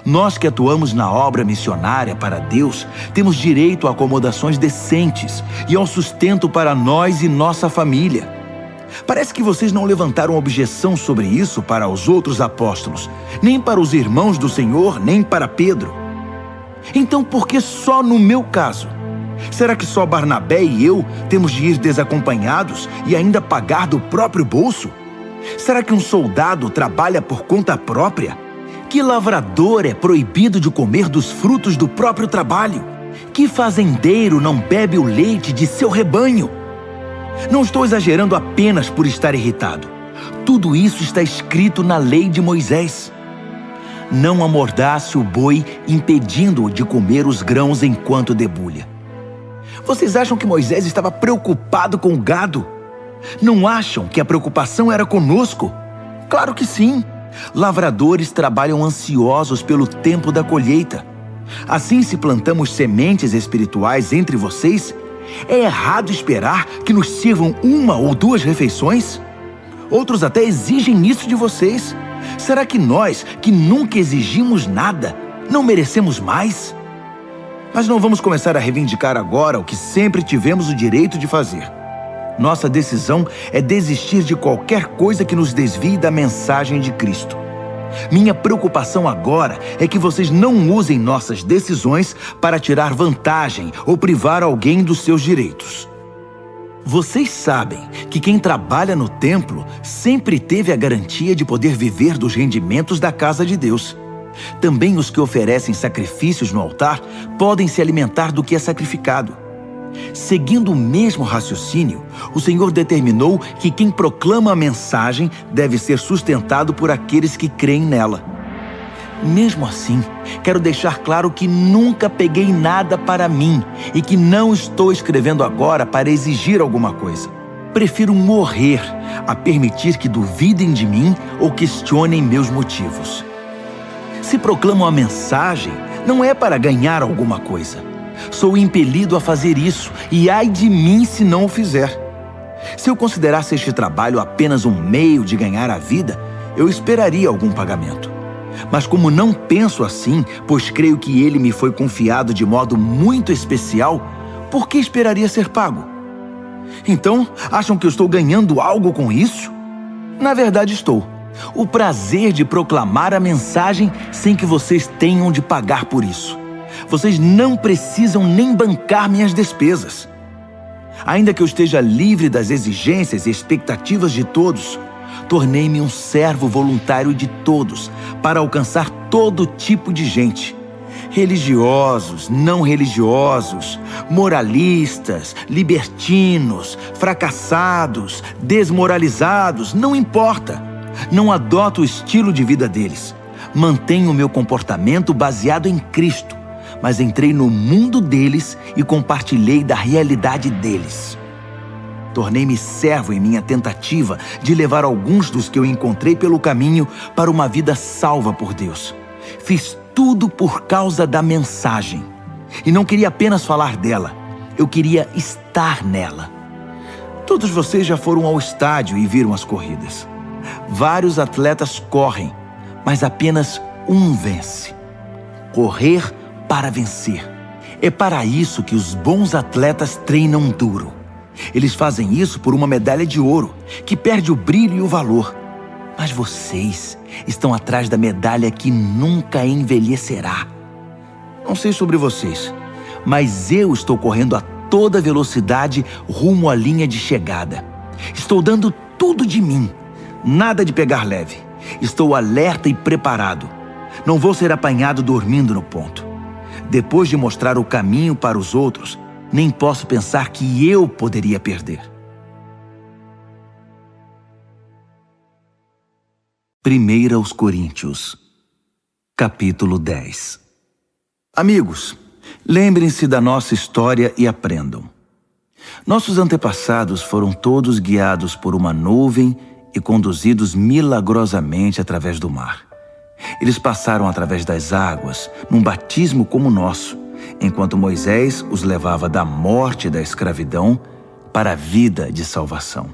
S1: Nós que atuamos na obra missionária para Deus, temos direito a acomodações decentes e ao sustento para nós e nossa família. Parece que vocês não levantaram objeção sobre isso para os outros apóstolos, nem para os irmãos do Senhor, nem para Pedro. Então, por que só no meu caso? Será que só Barnabé e eu temos de ir desacompanhados e ainda pagar do próprio bolso? Será que um soldado trabalha por conta própria? Que lavrador é proibido de comer dos frutos do próprio trabalho? Que fazendeiro não bebe o leite de seu rebanho? Não estou exagerando apenas por estar irritado. Tudo isso está escrito na lei de Moisés. Não amordace o boi, impedindo-o de comer os grãos enquanto debulha. Vocês acham que Moisés estava preocupado com o gado? Não acham que a preocupação era conosco? Claro que sim. Lavradores trabalham ansiosos pelo tempo da colheita. Assim, se plantamos sementes espirituais entre vocês, é errado esperar que nos sirvam 1 ou 2 refeições? Outros até exigem isso de vocês. Será que nós, que nunca exigimos nada, não merecemos mais? Mas não vamos começar a reivindicar agora o que sempre tivemos o direito de fazer. Nossa decisão é desistir de qualquer coisa que nos desvie da mensagem de Cristo. Minha preocupação agora é que vocês não usem nossas decisões para tirar vantagem ou privar alguém dos seus direitos. Vocês sabem que quem trabalha no templo sempre teve a garantia de poder viver dos rendimentos da casa de Deus. Também os que oferecem sacrifícios no altar podem se alimentar do que é sacrificado. Seguindo o mesmo raciocínio, o Senhor determinou que quem proclama a mensagem deve ser sustentado por aqueles que creem nela. Mesmo assim, quero deixar claro que nunca peguei nada para mim e que não estou escrevendo agora para exigir alguma coisa. Prefiro morrer a permitir que duvidem de mim ou questionem meus motivos. Se proclamo a mensagem, não é para ganhar alguma coisa. Sou impelido a fazer isso, e ai de mim se não o fizer. Se eu considerasse este trabalho apenas um meio de ganhar a vida, eu esperaria algum pagamento. Mas como não penso assim, pois creio que ele me foi confiado de modo muito especial, por que esperaria ser pago? Então, acham que eu estou ganhando algo com isso? Na verdade, estou. O prazer de proclamar a mensagem sem que vocês tenham de pagar por isso. Vocês não precisam nem bancar minhas despesas. Ainda que eu esteja livre das exigências e expectativas de todos, tornei-me um servo voluntário de todos para alcançar todo tipo de gente. Religiosos, não religiosos, moralistas, libertinos, fracassados, desmoralizados, não importa. Não adoto o estilo de vida deles. Mantenho o meu comportamento baseado em Cristo. Mas entrei no mundo deles e compartilhei da realidade deles. Tornei-me servo em minha tentativa de levar alguns dos que eu encontrei pelo caminho para uma vida salva por Deus. Fiz tudo por causa da mensagem. E não queria apenas falar dela, eu queria estar nela. Todos vocês já foram ao estádio e viram as corridas. Vários atletas correm, mas apenas um vence. Correr para vencer. É para isso que os bons atletas treinam duro. Eles fazem isso por uma medalha de ouro, que perde o brilho e o valor. Mas vocês estão atrás da medalha que nunca envelhecerá. Não sei sobre vocês, mas eu estou correndo a toda velocidade rumo à linha de chegada. Estou dando tudo de mim. Nada de pegar leve. Estou alerta e preparado. Não vou ser apanhado dormindo no ponto. Depois de mostrar o caminho para os outros, nem posso pensar que eu poderia perder. 1 Coríntios, capítulo 10. Amigos, lembrem-se da nossa história e aprendam. Nossos antepassados foram todos guiados por uma nuvem e conduzidos milagrosamente através do mar. Eles passaram através das águas, num batismo como o nosso, enquanto Moisés os levava da morte e da escravidão para a vida de salvação.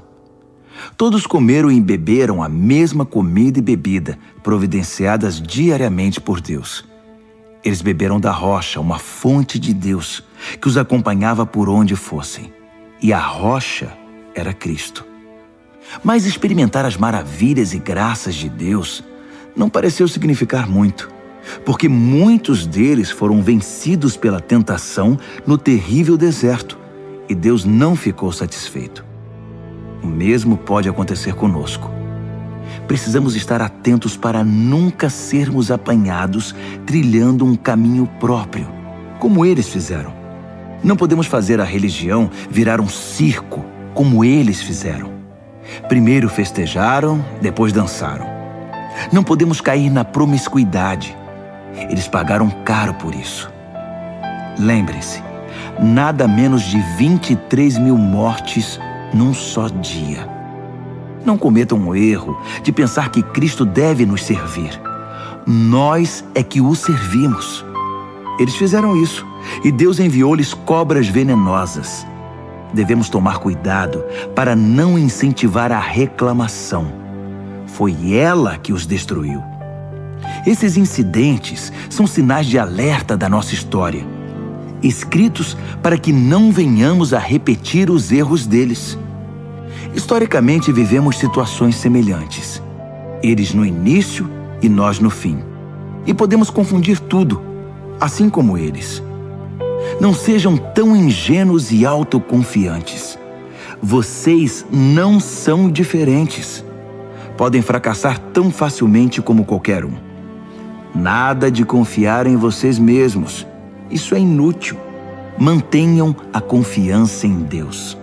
S1: Todos comeram e beberam a mesma comida e bebida, providenciadas diariamente por Deus. Eles beberam da rocha, uma fonte de Deus, que os acompanhava por onde fossem. E a rocha era Cristo. Mas experimentar as maravilhas e graças de Deus não pareceu significar muito, porque muitos deles foram vencidos pela tentação no terrível deserto, e Deus não ficou satisfeito. O mesmo pode acontecer conosco. Precisamos estar atentos para nunca sermos apanhados trilhando um caminho próprio, como eles fizeram. Não podemos fazer a religião virar um circo, como eles fizeram. Primeiro festejaram, depois dançaram. Não podemos cair na promiscuidade. Eles pagaram caro por isso. Lembrem-se, nada menos de 23 mil mortes num só dia. Não cometam o erro de pensar que Cristo deve nos servir. Nós é que o servimos. Eles fizeram isso e Deus enviou-lhes cobras venenosas. Devemos tomar cuidado para não incentivar a reclamação. Foi ela que os destruiu. Esses incidentes são sinais de alerta da nossa história, escritos para que não venhamos a repetir os erros deles. Historicamente, vivemos situações semelhantes. Eles no início e nós no fim. E podemos confundir tudo, assim como eles. Não sejam tão ingênuos e autoconfiantes. Vocês não são diferentes. Podem fracassar tão facilmente como qualquer um. Nada de confiar em vocês mesmos. Isso é inútil. Mantenham a confiança em Deus.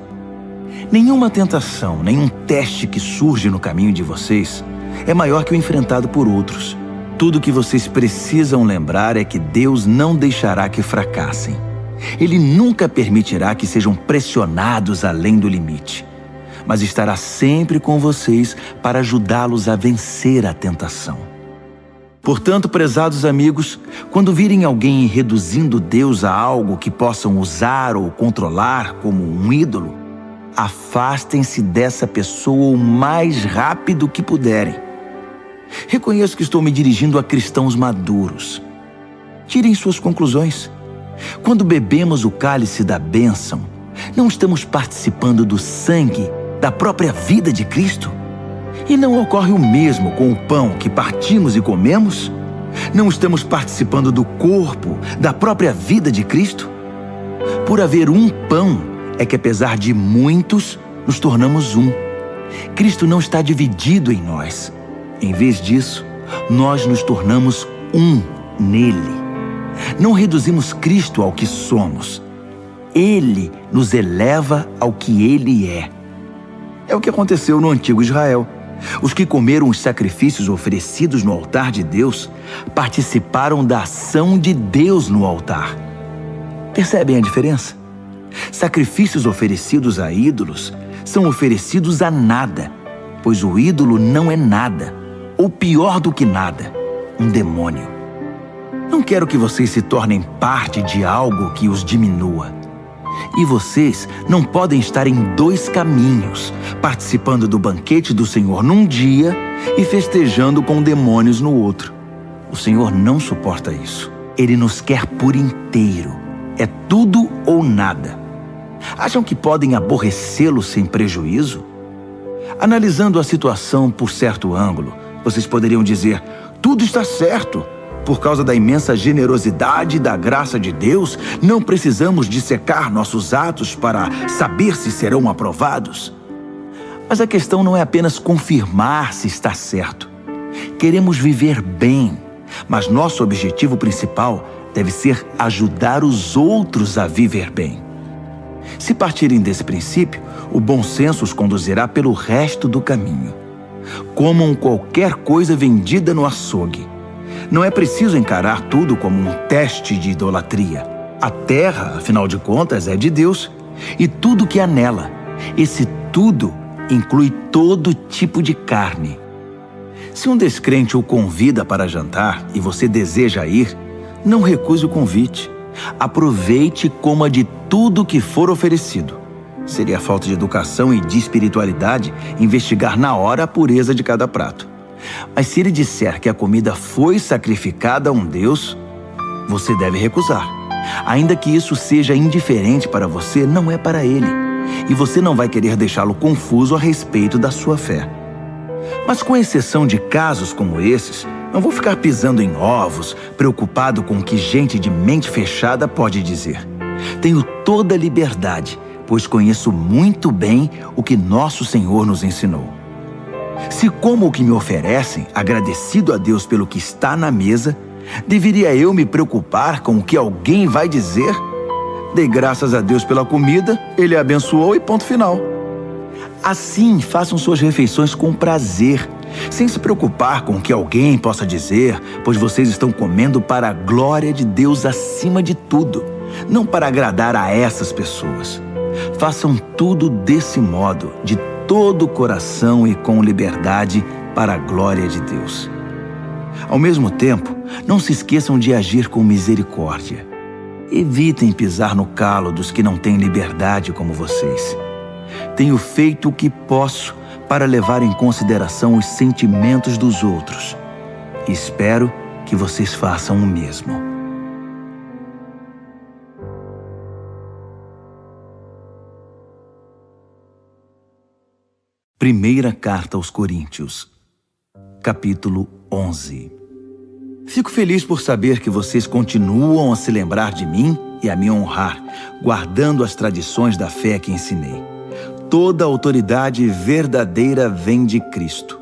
S1: Nenhuma tentação, nenhum teste que surge no caminho de vocês é maior que o enfrentado por outros. Tudo o que vocês precisam lembrar é que Deus não deixará que fracassem. Ele nunca permitirá que sejam pressionados além do limite, mas estará sempre com vocês para ajudá-los a vencer a tentação. Portanto, prezados amigos, quando virem alguém reduzindo Deus a algo que possam usar ou controlar como um ídolo, afastem-se dessa pessoa o mais rápido que puderem. Reconheço que estou me dirigindo a cristãos maduros. Tirem suas conclusões. Quando bebemos o cálice da bênção, não estamos participando do sangue da própria vida de Cristo? E não ocorre o mesmo com o pão que partimos e comemos? Não estamos participando do corpo da própria vida de Cristo? Por haver um pão, é que apesar de muitos, nos tornamos um. Cristo não está dividido em nós. Em vez disso, nós nos tornamos um nele. Não reduzimos Cristo ao que somos. Ele nos eleva ao que Ele é. É o que aconteceu no antigo Israel. Os que comeram os sacrifícios oferecidos no altar de Deus participaram da ação de Deus no altar. Percebem a diferença? Sacrifícios oferecidos a ídolos são oferecidos a nada, pois o ídolo não é nada, ou pior do que nada, um demônio. Não quero que vocês se tornem parte de algo que os diminua. E vocês não podem estar em dois caminhos, participando do banquete do Senhor num dia e festejando com demônios no outro. O Senhor não suporta isso. Ele nos quer por inteiro. É tudo ou nada. Acham que podem aborrecê-lo sem prejuízo? Analisando a situação por certo ângulo, vocês poderiam dizer: tudo está certo. Por causa da imensa generosidade e da graça de Deus, não precisamos dissecar nossos atos para saber se serão aprovados. Mas a questão não é apenas confirmar se está certo. Queremos viver bem, mas nosso objetivo principal deve ser ajudar os outros a viver bem. Se partirem desse princípio, o bom senso os conduzirá pelo resto do caminho. Comam qualquer coisa vendida no açougue. Não é preciso encarar tudo como um teste de idolatria. A terra, afinal de contas, é de Deus, e tudo que há nela. Esse tudo inclui todo tipo de carne. Se um descrente o convida para jantar e você deseja ir, não recuse o convite. Aproveite e coma de tudo que for oferecido. Seria falta de educação e de espiritualidade investigar na hora a pureza de cada prato. Mas se ele disser que a comida foi sacrificada a um Deus, você deve recusar. Ainda que isso seja indiferente para você, não é para ele. E você não vai querer deixá-lo confuso a respeito da sua fé. Mas com exceção de casos como esses, não vou ficar pisando em ovos, preocupado com o que gente de mente fechada pode dizer. Tenho toda a liberdade, pois conheço muito bem o que nosso Senhor nos ensinou. Se como o que me oferecem, agradecido a Deus pelo que está na mesa, deveria eu me preocupar com o que alguém vai dizer? Dei graças a Deus pela comida, Ele a abençoou e ponto final. Assim, façam suas refeições com prazer, sem se preocupar com o que alguém possa dizer, pois vocês estão comendo para a glória de Deus acima de tudo, não para agradar a essas pessoas. Façam tudo desse modo, de todo o coração e com liberdade, para a glória de Deus. Ao mesmo tempo, não se esqueçam de agir com misericórdia. Evitem pisar no calo dos que não têm liberdade como vocês. Tenho feito o que posso para levar em consideração os sentimentos dos outros. Espero que vocês façam o mesmo. Primeira Carta aos Coríntios, capítulo 11. Fico feliz por saber que vocês continuam a se lembrar de mim e a me honrar, guardando as tradições da fé que ensinei. Toda autoridade verdadeira vem de Cristo.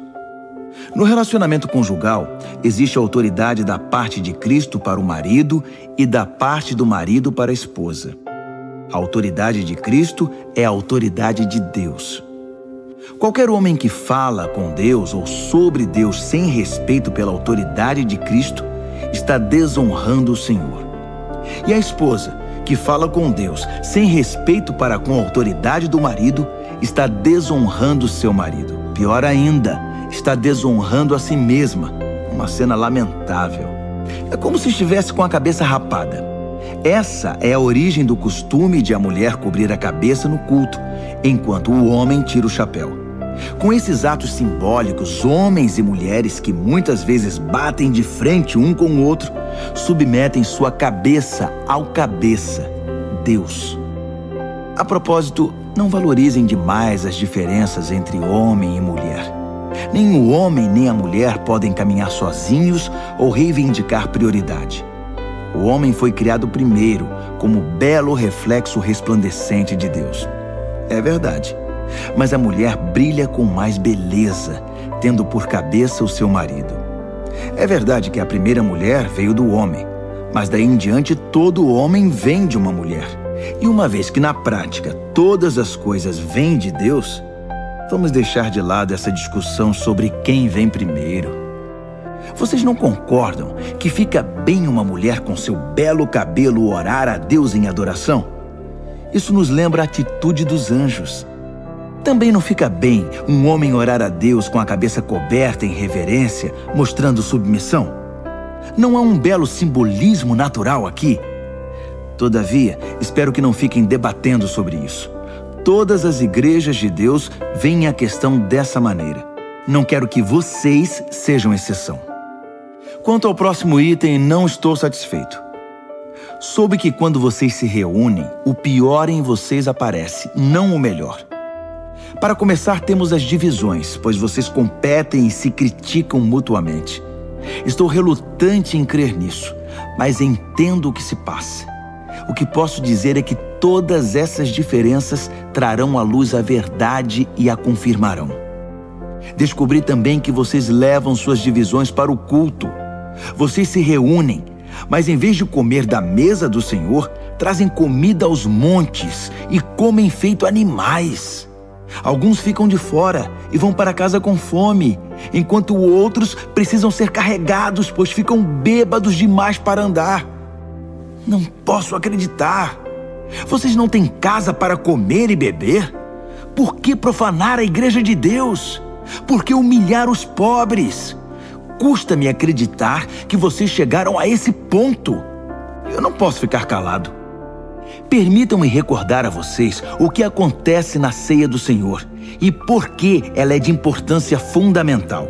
S1: No relacionamento conjugal, existe a autoridade da parte de Cristo para o marido e da parte do marido para a esposa. A autoridade de Cristo é a autoridade de Deus. Qualquer homem que fala com Deus ou sobre Deus sem respeito pela autoridade de Cristo está desonrando o Senhor. E a esposa que fala com Deus sem respeito para com a autoridade do marido está desonrando seu marido. Pior ainda, está desonrando a si mesma. Uma cena lamentável. É como se estivesse com a cabeça rapada. Essa é a origem do costume de a mulher cobrir a cabeça no culto, enquanto o homem tira o chapéu. Com esses atos simbólicos, homens e mulheres que muitas vezes batem de frente um com o outro, submetem sua cabeça ao cabeça, Deus. A propósito, não valorizem demais as diferenças entre homem e mulher. Nem o homem nem a mulher podem caminhar sozinhos ou reivindicar prioridade. O homem foi criado primeiro, como belo reflexo resplandecente de Deus. É verdade. Mas a mulher brilha com mais beleza, tendo por cabeça o seu marido. É verdade que a primeira mulher veio do homem, mas daí em diante todo homem vem de uma mulher. E uma vez que na prática todas as coisas vêm de Deus, vamos deixar de lado essa discussão sobre quem vem primeiro. Vocês não concordam que fica bem uma mulher com seu belo cabelo orar a Deus em adoração? Isso nos lembra a atitude dos anjos. Também não fica bem um homem orar a Deus com a cabeça coberta em reverência, mostrando submissão? Não há um belo simbolismo natural aqui? Todavia, espero que não fiquem debatendo sobre isso. Todas as igrejas de Deus veem a questão dessa maneira. Não quero que vocês sejam exceção. Quanto ao próximo item, não estou satisfeito. Soube que quando vocês se reúnem, o pior em vocês aparece, não o melhor. Para começar, temos as divisões, pois vocês competem e se criticam mutuamente. Estou relutante em crer nisso, mas entendo o que se passa. O que posso dizer é que todas essas diferenças trarão à luz a verdade e a confirmarão. Descobri também que vocês levam suas divisões para o culto. Vocês se reúnem, mas em vez de comer da mesa do Senhor, trazem comida aos montes e comem feito animais. Alguns ficam de fora e vão para casa com fome, enquanto outros precisam ser carregados, pois ficam bêbados demais para andar. Não posso acreditar. Vocês não têm casa para comer e beber? Por que profanar a igreja de Deus? Por que humilhar os pobres? Custa-me acreditar que vocês chegaram a esse ponto. Eu não posso ficar calado. Permitam-me recordar a vocês o que acontece na ceia do Senhor e por que ela é de importância fundamental.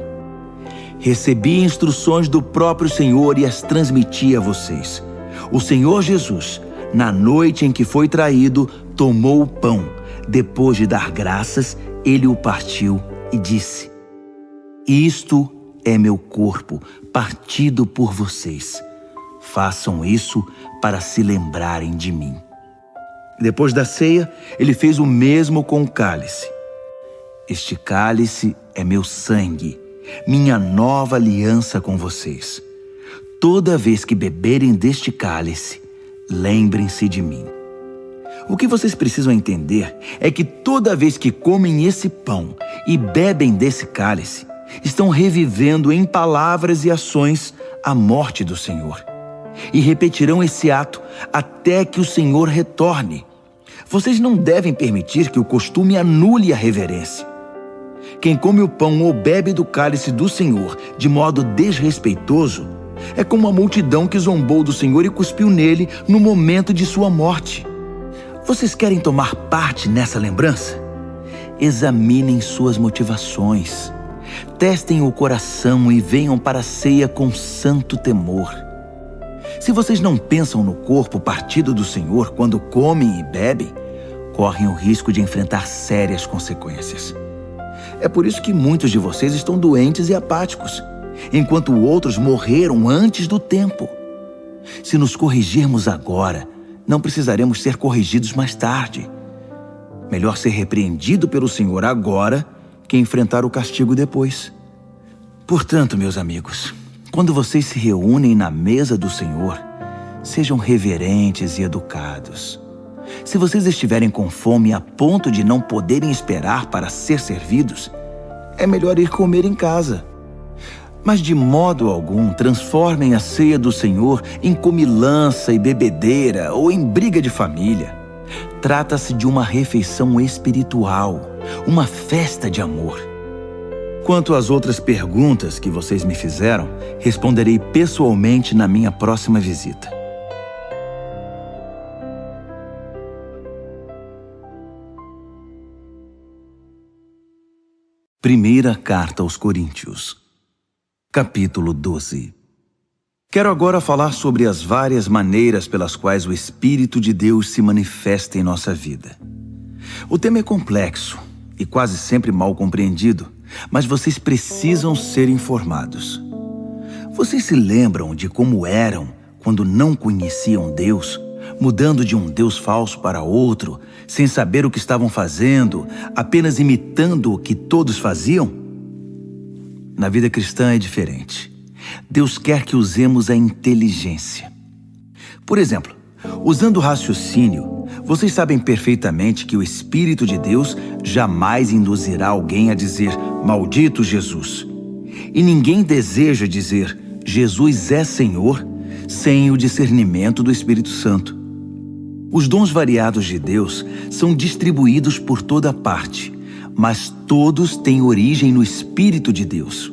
S1: Recebi instruções do próprio Senhor e as transmiti a vocês. O Senhor Jesus, na noite em que foi traído, tomou o pão. Depois de dar graças, ele o partiu e disse: "Isto é meu corpo, partido por vocês. Façam isso para se lembrarem de mim." Depois da ceia, ele fez o mesmo com o cálice. "Este cálice é meu sangue, minha nova aliança com vocês. Toda vez que beberem deste cálice, lembrem-se de mim." O que vocês precisam entender é que toda vez que comem esse pão e bebem desse cálice, estão revivendo em palavras e ações a morte do Senhor. E repetirão esse ato até que o Senhor retorne. Vocês não devem permitir que o costume anule a reverência. Quem come o pão ou bebe do cálice do Senhor de modo desrespeitoso é como a multidão que zombou do Senhor e cuspiu nele no momento de sua morte. Vocês querem tomar parte nessa lembrança? Examinem suas motivações. Testem o coração e venham para a ceia com santo temor. Se vocês não pensam no corpo partido do Senhor quando comem e bebem, correm o risco de enfrentar sérias consequências. É por isso que muitos de vocês estão doentes e apáticos, enquanto outros morreram antes do tempo. Se nos corrigirmos agora, não precisaremos ser corrigidos mais tarde. Melhor ser repreendido pelo Senhor agora que enfrentar o castigo depois. Portanto, meus amigos, quando vocês se reúnem na mesa do Senhor, sejam reverentes e educados. Se vocês estiverem com fome a ponto de não poderem esperar para ser servidos, é melhor ir comer em casa. Mas de modo algum transformem a ceia do Senhor em comilança e bebedeira ou em briga de família. Trata-se de uma refeição espiritual, uma festa de amor. Quanto às outras perguntas que vocês me fizeram, responderei pessoalmente na minha próxima visita. Primeira Carta aos Coríntios, capítulo 12. Quero agora falar sobre as várias maneiras pelas quais o Espírito de Deus se manifesta em nossa vida. O tema é complexo e quase sempre mal compreendido, mas vocês precisam ser informados. Vocês se lembram de como eram quando não conheciam Deus, mudando de um Deus falso para outro, sem saber o que estavam fazendo, apenas imitando o que todos faziam? Na vida cristã é diferente. Deus quer que usemos a inteligência. Por exemplo, usando o raciocínio, vocês sabem perfeitamente que o Espírito de Deus jamais induzirá alguém a dizer "Maldito Jesus". E ninguém deseja dizer "Jesus é Senhor" sem o discernimento do Espírito Santo. Os dons variados de Deus são distribuídos por toda parte, mas todos têm origem no Espírito de Deus.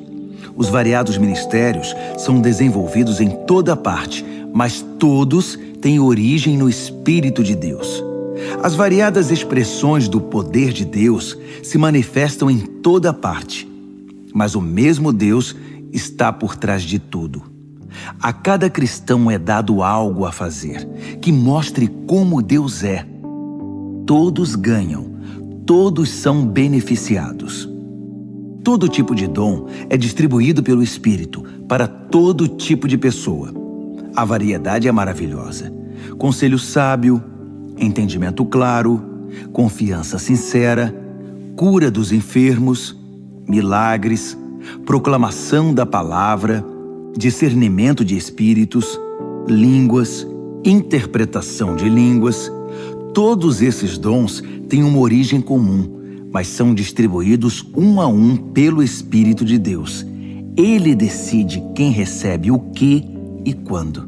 S1: Os variados ministérios são desenvolvidos em toda parte, mas todos têm origem no Espírito de Deus. As variadas expressões do poder de Deus se manifestam em toda parte, mas o mesmo Deus está por trás de tudo. A cada cristão é dado algo a fazer, que mostre como Deus é. Todos ganham, todos são beneficiados. Todo tipo de dom é distribuído pelo Espírito para todo tipo de pessoa. A variedade é maravilhosa. Conselho sábio, entendimento claro, confiança sincera, cura dos enfermos, milagres, proclamação da palavra, discernimento de espíritos, línguas, interpretação de línguas. Todos esses dons têm uma origem comum, mas são distribuídos um a um pelo Espírito de Deus. Ele decide quem recebe o que e quando.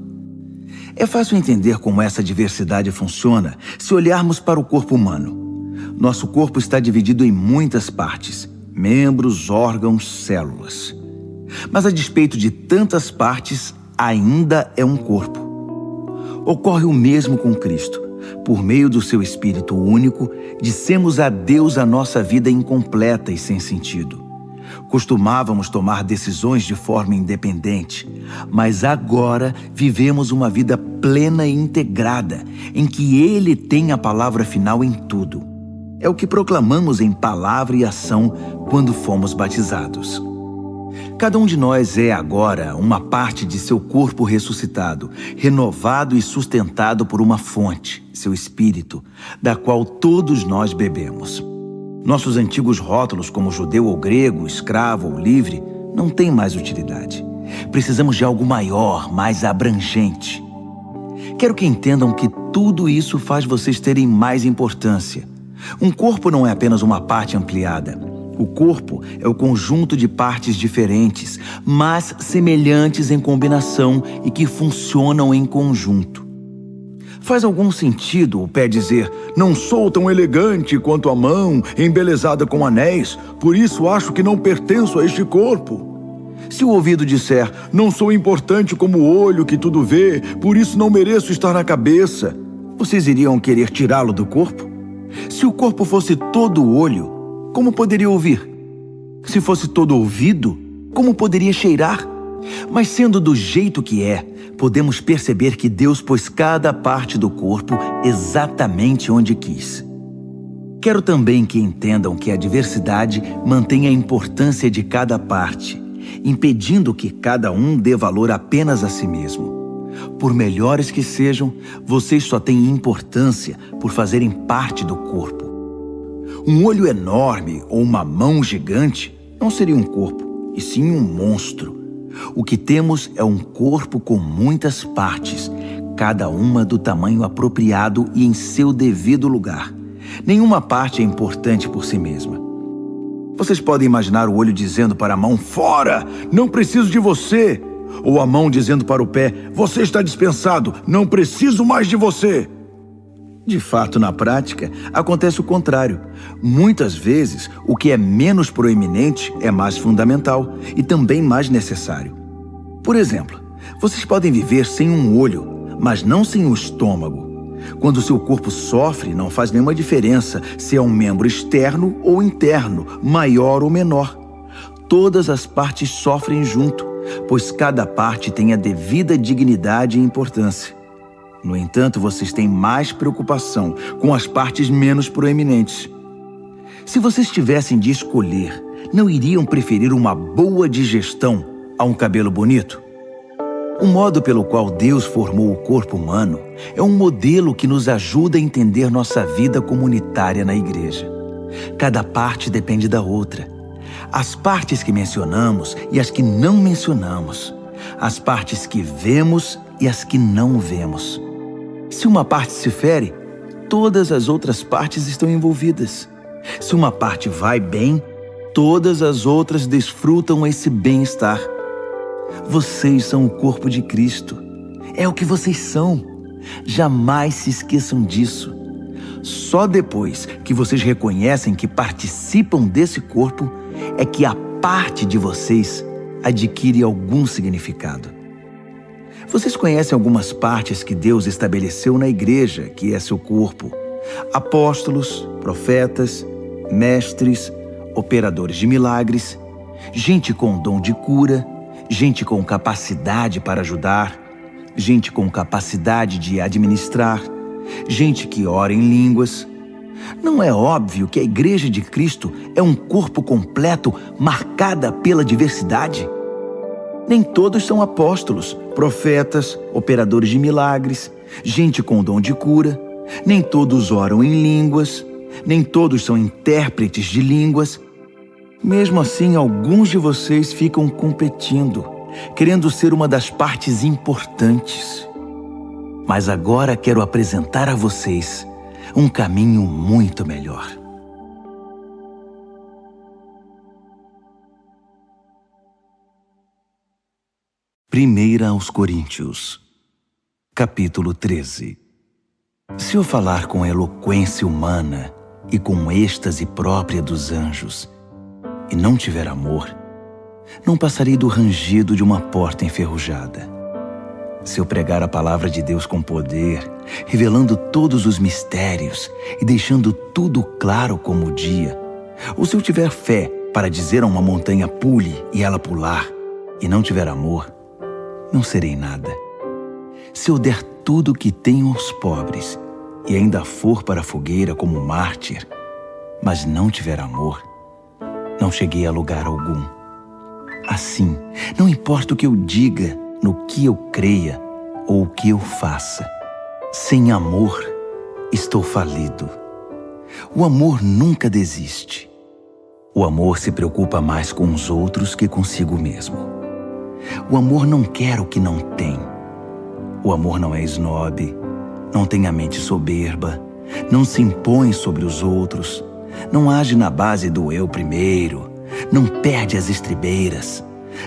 S1: É fácil entender como essa diversidade funciona se olharmos para o corpo humano. Nosso corpo está dividido em muitas partes, membros, órgãos, células. Mas a despeito de tantas partes, ainda é um corpo. Ocorre o mesmo com Cristo. Por meio do seu Espírito único, dissemos a Deus a nossa vida incompleta e sem sentido. Costumávamos tomar decisões de forma independente, mas agora vivemos uma vida plena e integrada, em que Ele tem a palavra final em tudo. É o que proclamamos em palavra e ação quando fomos batizados. Cada um de nós é agora uma parte de seu corpo ressuscitado, renovado e sustentado por uma fonte, seu Espírito, da qual todos nós bebemos. Nossos antigos rótulos como judeu ou grego, escravo ou livre, não têm mais utilidade. Precisamos de algo maior, mais abrangente. Quero que entendam que tudo isso faz vocês terem mais importância. Um corpo não é apenas uma parte ampliada. O corpo é o conjunto de partes diferentes, mas semelhantes em combinação e que funcionam em conjunto. Faz algum sentido o pé dizer: não sou tão elegante quanto a mão, embelezada com anéis, por isso acho que não pertenço a este corpo? Se o ouvido disser: não sou importante como o olho que tudo vê, por isso não mereço estar na cabeça, vocês iriam querer tirá-lo do corpo? Se o corpo fosse todo olho, como poderia ouvir? Se fosse todo ouvido, como poderia cheirar? Mas sendo do jeito que é, podemos perceber que Deus pôs cada parte do corpo exatamente onde quis. Quero também que entendam que a diversidade mantém a importância de cada parte, impedindo que cada um dê valor apenas a si mesmo. Por melhores que sejam, vocês só têm importância por fazerem parte do corpo. Um olho enorme ou uma mão gigante não seria um corpo, e sim um monstro. O que temos é um corpo com muitas partes, cada uma do tamanho apropriado e em seu devido lugar. Nenhuma parte é importante por si mesma. Vocês podem imaginar o olho dizendo para a mão: fora, não preciso de você. Ou a mão dizendo para o pé: você está dispensado, não preciso mais de você. De fato, na prática, acontece o contrário. Muitas vezes, o que é menos proeminente é mais fundamental e também mais necessário. Por exemplo, vocês podem viver sem um olho, mas não sem o estômago. Quando seu corpo sofre, não faz nenhuma diferença se é um membro externo ou interno, maior ou menor. Todas as partes sofrem junto, pois cada parte tem a devida dignidade e importância. No entanto, vocês têm mais preocupação com as partes menos proeminentes. Se vocês tivessem de escolher, não iriam preferir uma boa digestão a um cabelo bonito? O modo pelo qual Deus formou o corpo humano é um modelo que nos ajuda a entender nossa vida comunitária na igreja. Cada parte depende da outra. As partes que mencionamos e as que não mencionamos. As partes que vemos e as que não vemos. Se uma parte se fere, todas as outras partes estão envolvidas. Se uma parte vai bem, todas as outras desfrutam esse bem-estar. Vocês são o corpo de Cristo. É o que vocês são. Jamais se esqueçam disso. Só depois que vocês reconhecem que participam desse corpo, é que a parte de vocês adquire algum significado. Vocês conhecem algumas partes que Deus estabeleceu na igreja, que é seu corpo: apóstolos, profetas, mestres, operadores de milagres, gente com dom de cura, gente com capacidade para ajudar, gente com capacidade de administrar, gente que ora em línguas. Não é óbvio que a Igreja de Cristo é um corpo completo marcada pela diversidade? Nem todos são apóstolos, profetas, operadores de milagres, gente com dom de cura. Nem todos oram em línguas. Nem todos são intérpretes de línguas. Mesmo assim, alguns de vocês ficam competindo, querendo ser uma das partes importantes. Mas agora quero apresentar a vocês um caminho muito melhor. 1 aos Coríntios, capítulo 13. Se eu falar com eloquência humana e com êxtase própria dos anjos, e não tiver amor, não passarei do rangido de uma porta enferrujada. Se eu pregar a palavra de Deus com poder, revelando todos os mistérios e deixando tudo claro como o dia, ou se eu tiver fé para dizer a uma montanha pule e ela pular, e não tiver amor, não serei nada. Se eu der tudo o que tenho aos pobres e ainda for para a fogueira como mártir, mas não tiver amor, não cheguei a lugar algum. Assim, não importa o que eu diga, no que eu creia ou o que eu faça, sem amor, estou falido. O amor nunca desiste. O amor se preocupa mais com os outros que consigo mesmo. O amor não quer o que não tem. O amor não é esnobe, não tem a mente soberba, não se impõe sobre os outros, não age na base do eu primeiro, não perde as estribeiras,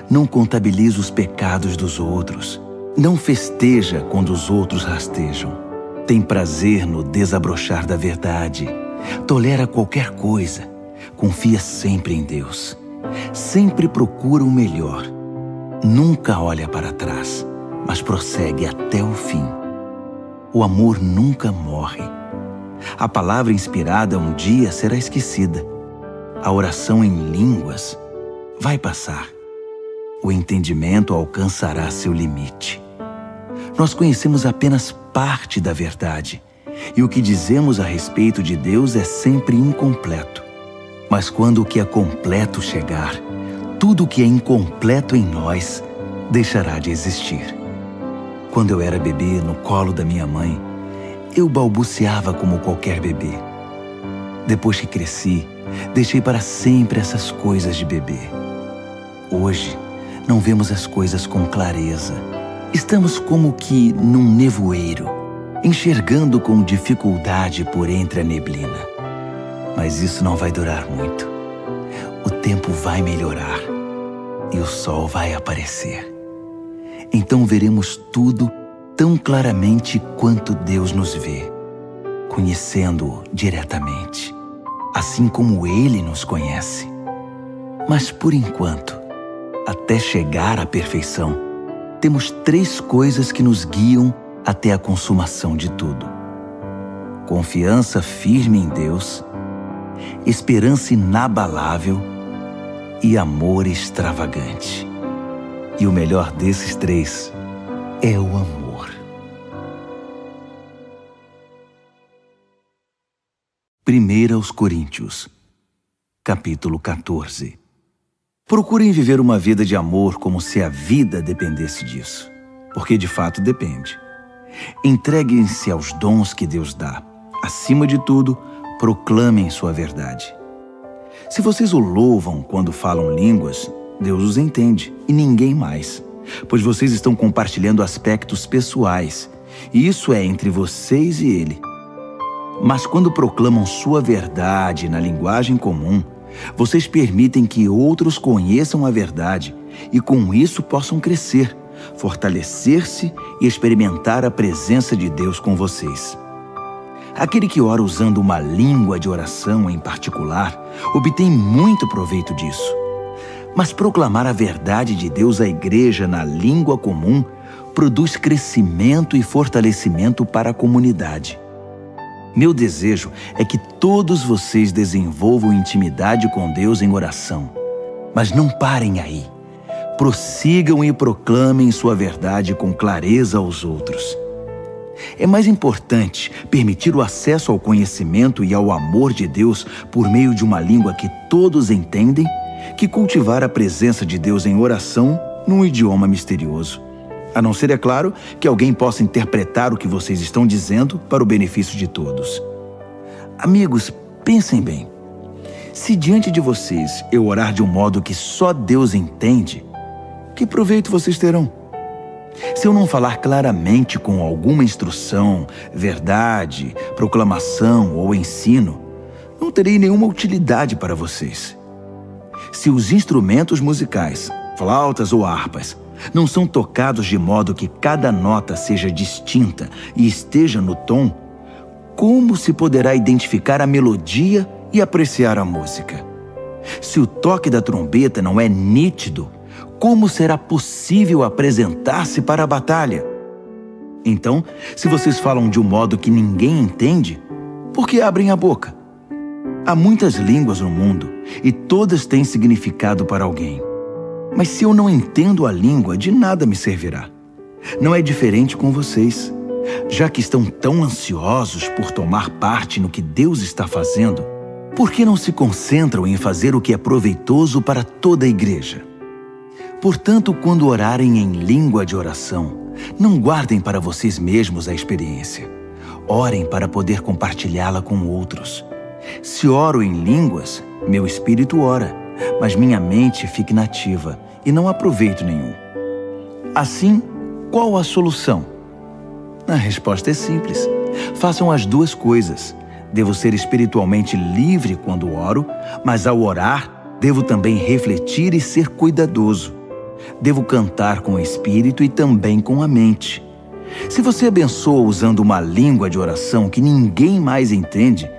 S1: não contabiliza os pecados dos outros, não festeja quando os outros rastejam. Tem prazer no desabrochar da verdade. Tolera qualquer coisa. Confia sempre em Deus. Sempre procura o melhor. Nunca olha para trás, mas prossegue até o fim. O amor nunca morre. A palavra inspirada um dia será esquecida. A oração em línguas vai passar. O entendimento alcançará seu limite. Nós conhecemos apenas parte da verdade, e o que dizemos a respeito de Deus é sempre incompleto. Mas quando o que é completo chegar, tudo o que é incompleto em nós deixará de existir. Quando eu era bebê no colo da minha mãe, eu balbuciava como qualquer bebê. Depois que cresci, deixei para sempre essas coisas de bebê. Hoje, não vemos as coisas com clareza. Estamos como que num nevoeiro, enxergando com dificuldade por entre a neblina. Mas isso não vai durar muito. O tempo vai melhorar e o sol vai aparecer. Então veremos tudo tão claramente quanto Deus nos vê, conhecendo-o diretamente, assim como Ele nos conhece. Mas por enquanto, até chegar à perfeição, temos 3 coisas que nos guiam até a consumação de tudo: confiança firme em Deus, esperança inabalável e amor extravagante. E o melhor desses 3 é o amor. 1 Coríntios, capítulo 14. Procurem viver uma vida de amor como se a vida dependesse disso, porque de fato depende. Entreguem-se aos dons que Deus dá. Acima de tudo, proclamem sua verdade. Se vocês o louvam quando falam línguas, Deus os entende e ninguém mais, pois vocês estão compartilhando aspectos pessoais, e isso é entre vocês e Ele. Mas quando proclamam sua verdade na linguagem comum, vocês permitem que outros conheçam a verdade e com isso possam crescer, fortalecer-se e experimentar a presença de Deus com vocês. Aquele que ora usando uma língua de oração em particular obtém muito proveito disso. Mas proclamar a verdade de Deus à igreja na língua comum produz crescimento e fortalecimento para a comunidade. Meu desejo é que todos vocês desenvolvam intimidade com Deus em oração. Mas não parem aí. Prossigam e proclamem sua verdade com clareza aos outros. É mais importante permitir o acesso ao conhecimento e ao amor de Deus por meio de uma língua que todos entendem que cultivar a presença de Deus em oração num idioma misterioso. A não ser, é claro, que alguém possa interpretar o que vocês estão dizendo para o benefício de todos. Amigos, pensem bem. Se diante de vocês eu orar de um modo que só Deus entende, que proveito vocês terão? Se eu não falar claramente com alguma instrução, verdade, proclamação ou ensino, não terei nenhuma utilidade para vocês. Se os instrumentos musicais, flautas ou harpas, não são tocados de modo que cada nota seja distinta e esteja no tom, como se poderá identificar a melodia e apreciar a música? Se o toque da trombeta não é nítido, como será possível apresentar-se para a batalha? Então, se vocês falam de um modo que ninguém entende, por que abrem a boca? Há muitas línguas no mundo e todas têm significado para alguém. Mas se eu não entendo a língua, de nada me servirá. Não é diferente com vocês. Já que estão tão ansiosos por tomar parte no que Deus está fazendo, por que não se concentram em fazer o que é proveitoso para toda a igreja? Portanto, quando orarem em língua de oração, não guardem para vocês mesmos a experiência. Orem para poder compartilhá-la com outros. Se oro em línguas, meu espírito ora, mas minha mente fica inativa e não há proveito nenhum. Assim, qual a solução? A resposta é simples. Façam as 2 coisas. Devo ser espiritualmente livre quando oro, mas ao orar, devo também refletir e ser cuidadoso. Devo cantar com o espírito e também com a mente. Se você abençoa usando uma língua de oração que ninguém mais entende,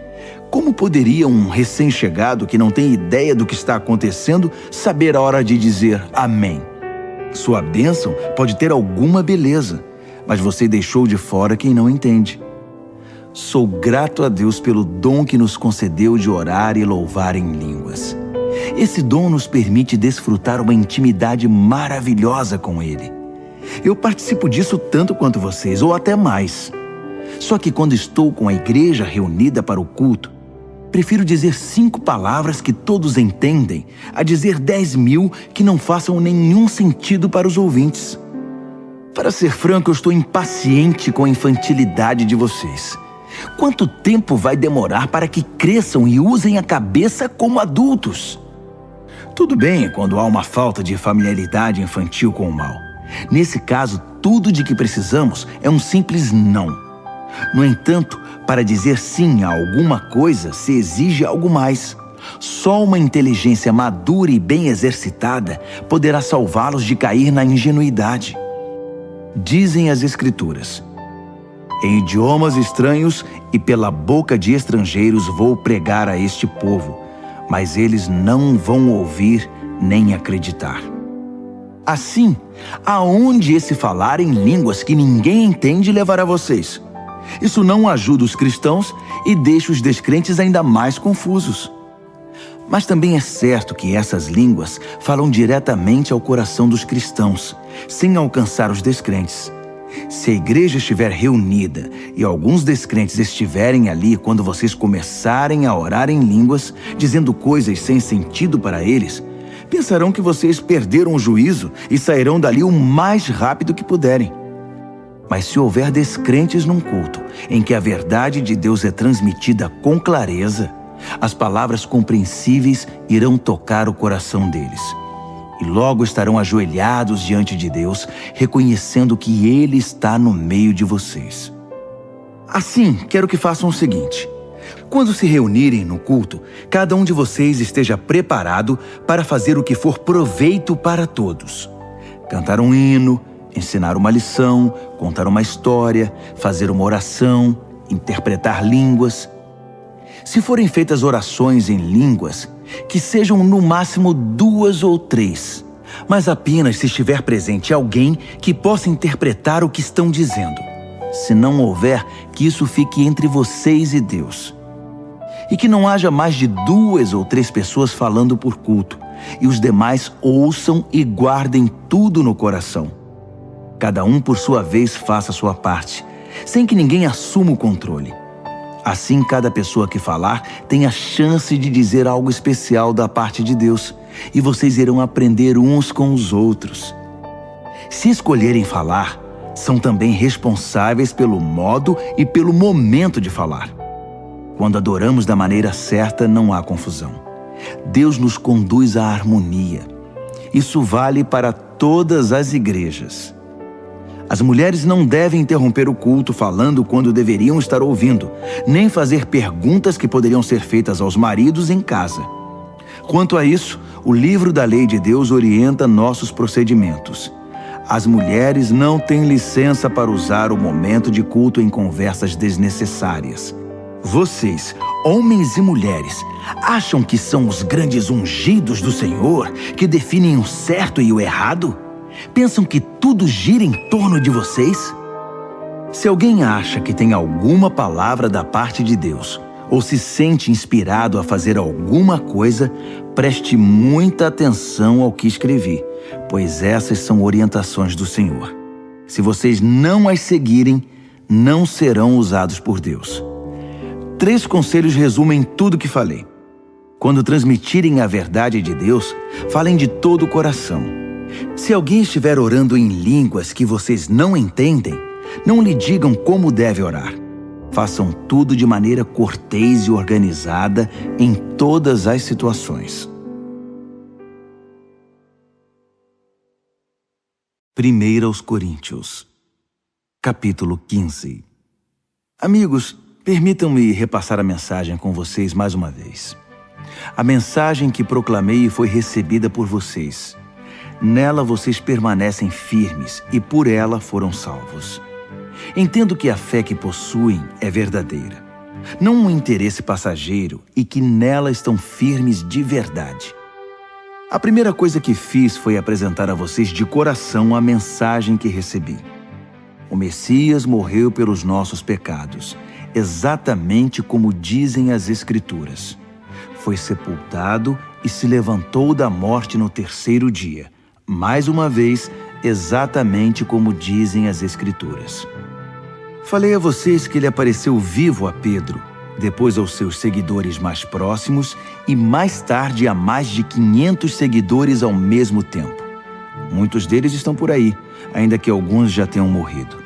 S1: como poderia um recém-chegado que não tem ideia do que está acontecendo saber a hora de dizer amém? Sua bênção pode ter alguma beleza, mas você deixou de fora quem não entende. Sou grato a Deus pelo dom que nos concedeu de orar e louvar em línguas. Esse dom nos permite desfrutar uma intimidade maravilhosa com Ele. Eu participo disso tanto quanto vocês, ou até mais. Só que quando estou com a igreja reunida para o culto, prefiro dizer 5 palavras que todos entendem a dizer 10.000 que não façam nenhum sentido para os ouvintes. Para ser franco, eu estou impaciente com a infantilidade de vocês. Quanto tempo vai demorar para que cresçam e usem a cabeça como adultos? Tudo bem quando há uma falta de familiaridade infantil com o mal. Nesse caso, tudo de que precisamos é um simples não. No entanto, para dizer sim a alguma coisa, se exige algo mais. Só uma inteligência madura e bem exercitada poderá salvá-los de cair na ingenuidade. Dizem as Escrituras: em idiomas estranhos e pela boca de estrangeiros vou pregar a este povo, mas eles não vão ouvir nem acreditar. Assim, aonde esse falar em línguas que ninguém entende levará vocês? Isso não ajuda os cristãos e deixa os descrentes ainda mais confusos. Mas também é certo que essas línguas falam diretamente ao coração dos cristãos, sem alcançar os descrentes. Se a igreja estiver reunida e alguns descrentes estiverem ali quando vocês começarem a orar em línguas, dizendo coisas sem sentido para eles, pensarão que vocês perderam o juízo e sairão dali o mais rápido que puderem. Mas se houver descrentes num culto em que a verdade de Deus é transmitida com clareza, as palavras compreensíveis irão tocar o coração deles. E logo estarão ajoelhados diante de Deus, reconhecendo que Ele está no meio de vocês. Assim, quero que façam o seguinte: quando se reunirem no culto, cada um de vocês esteja preparado para fazer o que for proveito para todos. Cantar um hino, ensinar uma lição, contar uma história, fazer uma oração, interpretar línguas. Se forem feitas orações em línguas, que sejam no máximo 2 ou 3, mas apenas se estiver presente alguém que possa interpretar o que estão dizendo. Se não houver, que isso fique entre vocês e Deus. E que não haja mais de 2 ou 3 pessoas falando por culto, e os demais ouçam e guardem tudo no coração. Cada um por sua vez faça a sua parte, sem que ninguém assuma o controle. Assim, cada pessoa que falar tem a chance de dizer algo especial da parte de Deus, e vocês irão aprender uns com os outros. Se escolherem falar, são também responsáveis pelo modo e pelo momento de falar. Quando adoramos da maneira certa, não há confusão. Deus nos conduz à harmonia. Isso vale para todas as igrejas. As mulheres não devem interromper o culto falando quando deveriam estar ouvindo, nem fazer perguntas que poderiam ser feitas aos maridos em casa. Quanto a isso, o livro da lei de Deus orienta nossos procedimentos. As mulheres não têm licença para usar o momento de culto em conversas desnecessárias. Vocês, homens e mulheres, acham que são os grandes ungidos do Senhor que definem o certo e o errado? Pensam que tudo gira em torno de vocês? Se alguém acha que tem alguma palavra da parte de Deus, ou se sente inspirado a fazer alguma coisa, preste muita atenção ao que escrevi, pois essas são orientações do Senhor. Se vocês não as seguirem, não serão usados por Deus. 3 conselhos resumem tudo o que falei. Quando transmitirem a verdade de Deus, falem de todo o coração. Se alguém estiver orando em línguas que vocês não entendem, não lhe digam como deve orar. Façam tudo de maneira cortês e organizada em todas as situações. 1 Coríntios, capítulo 15. Amigos, permitam-me repassar a mensagem com vocês mais uma vez. A mensagem que proclamei foi recebida por vocês. Nela vocês permanecem firmes e por ela foram salvos. Entendo que a fé que possuem é verdadeira, não um interesse passageiro, e que nela estão firmes de verdade. A primeira coisa que fiz foi apresentar a vocês de coração a mensagem que recebi. O Messias morreu pelos nossos pecados, exatamente como dizem as Escrituras. Foi sepultado e se levantou da morte no terceiro dia. Mais uma vez, exatamente como dizem as Escrituras. Falei a vocês que ele apareceu vivo a Pedro, depois aos seus seguidores mais próximos e mais tarde a mais de 500 seguidores ao mesmo tempo. Muitos deles estão por aí, ainda que alguns já tenham morrido.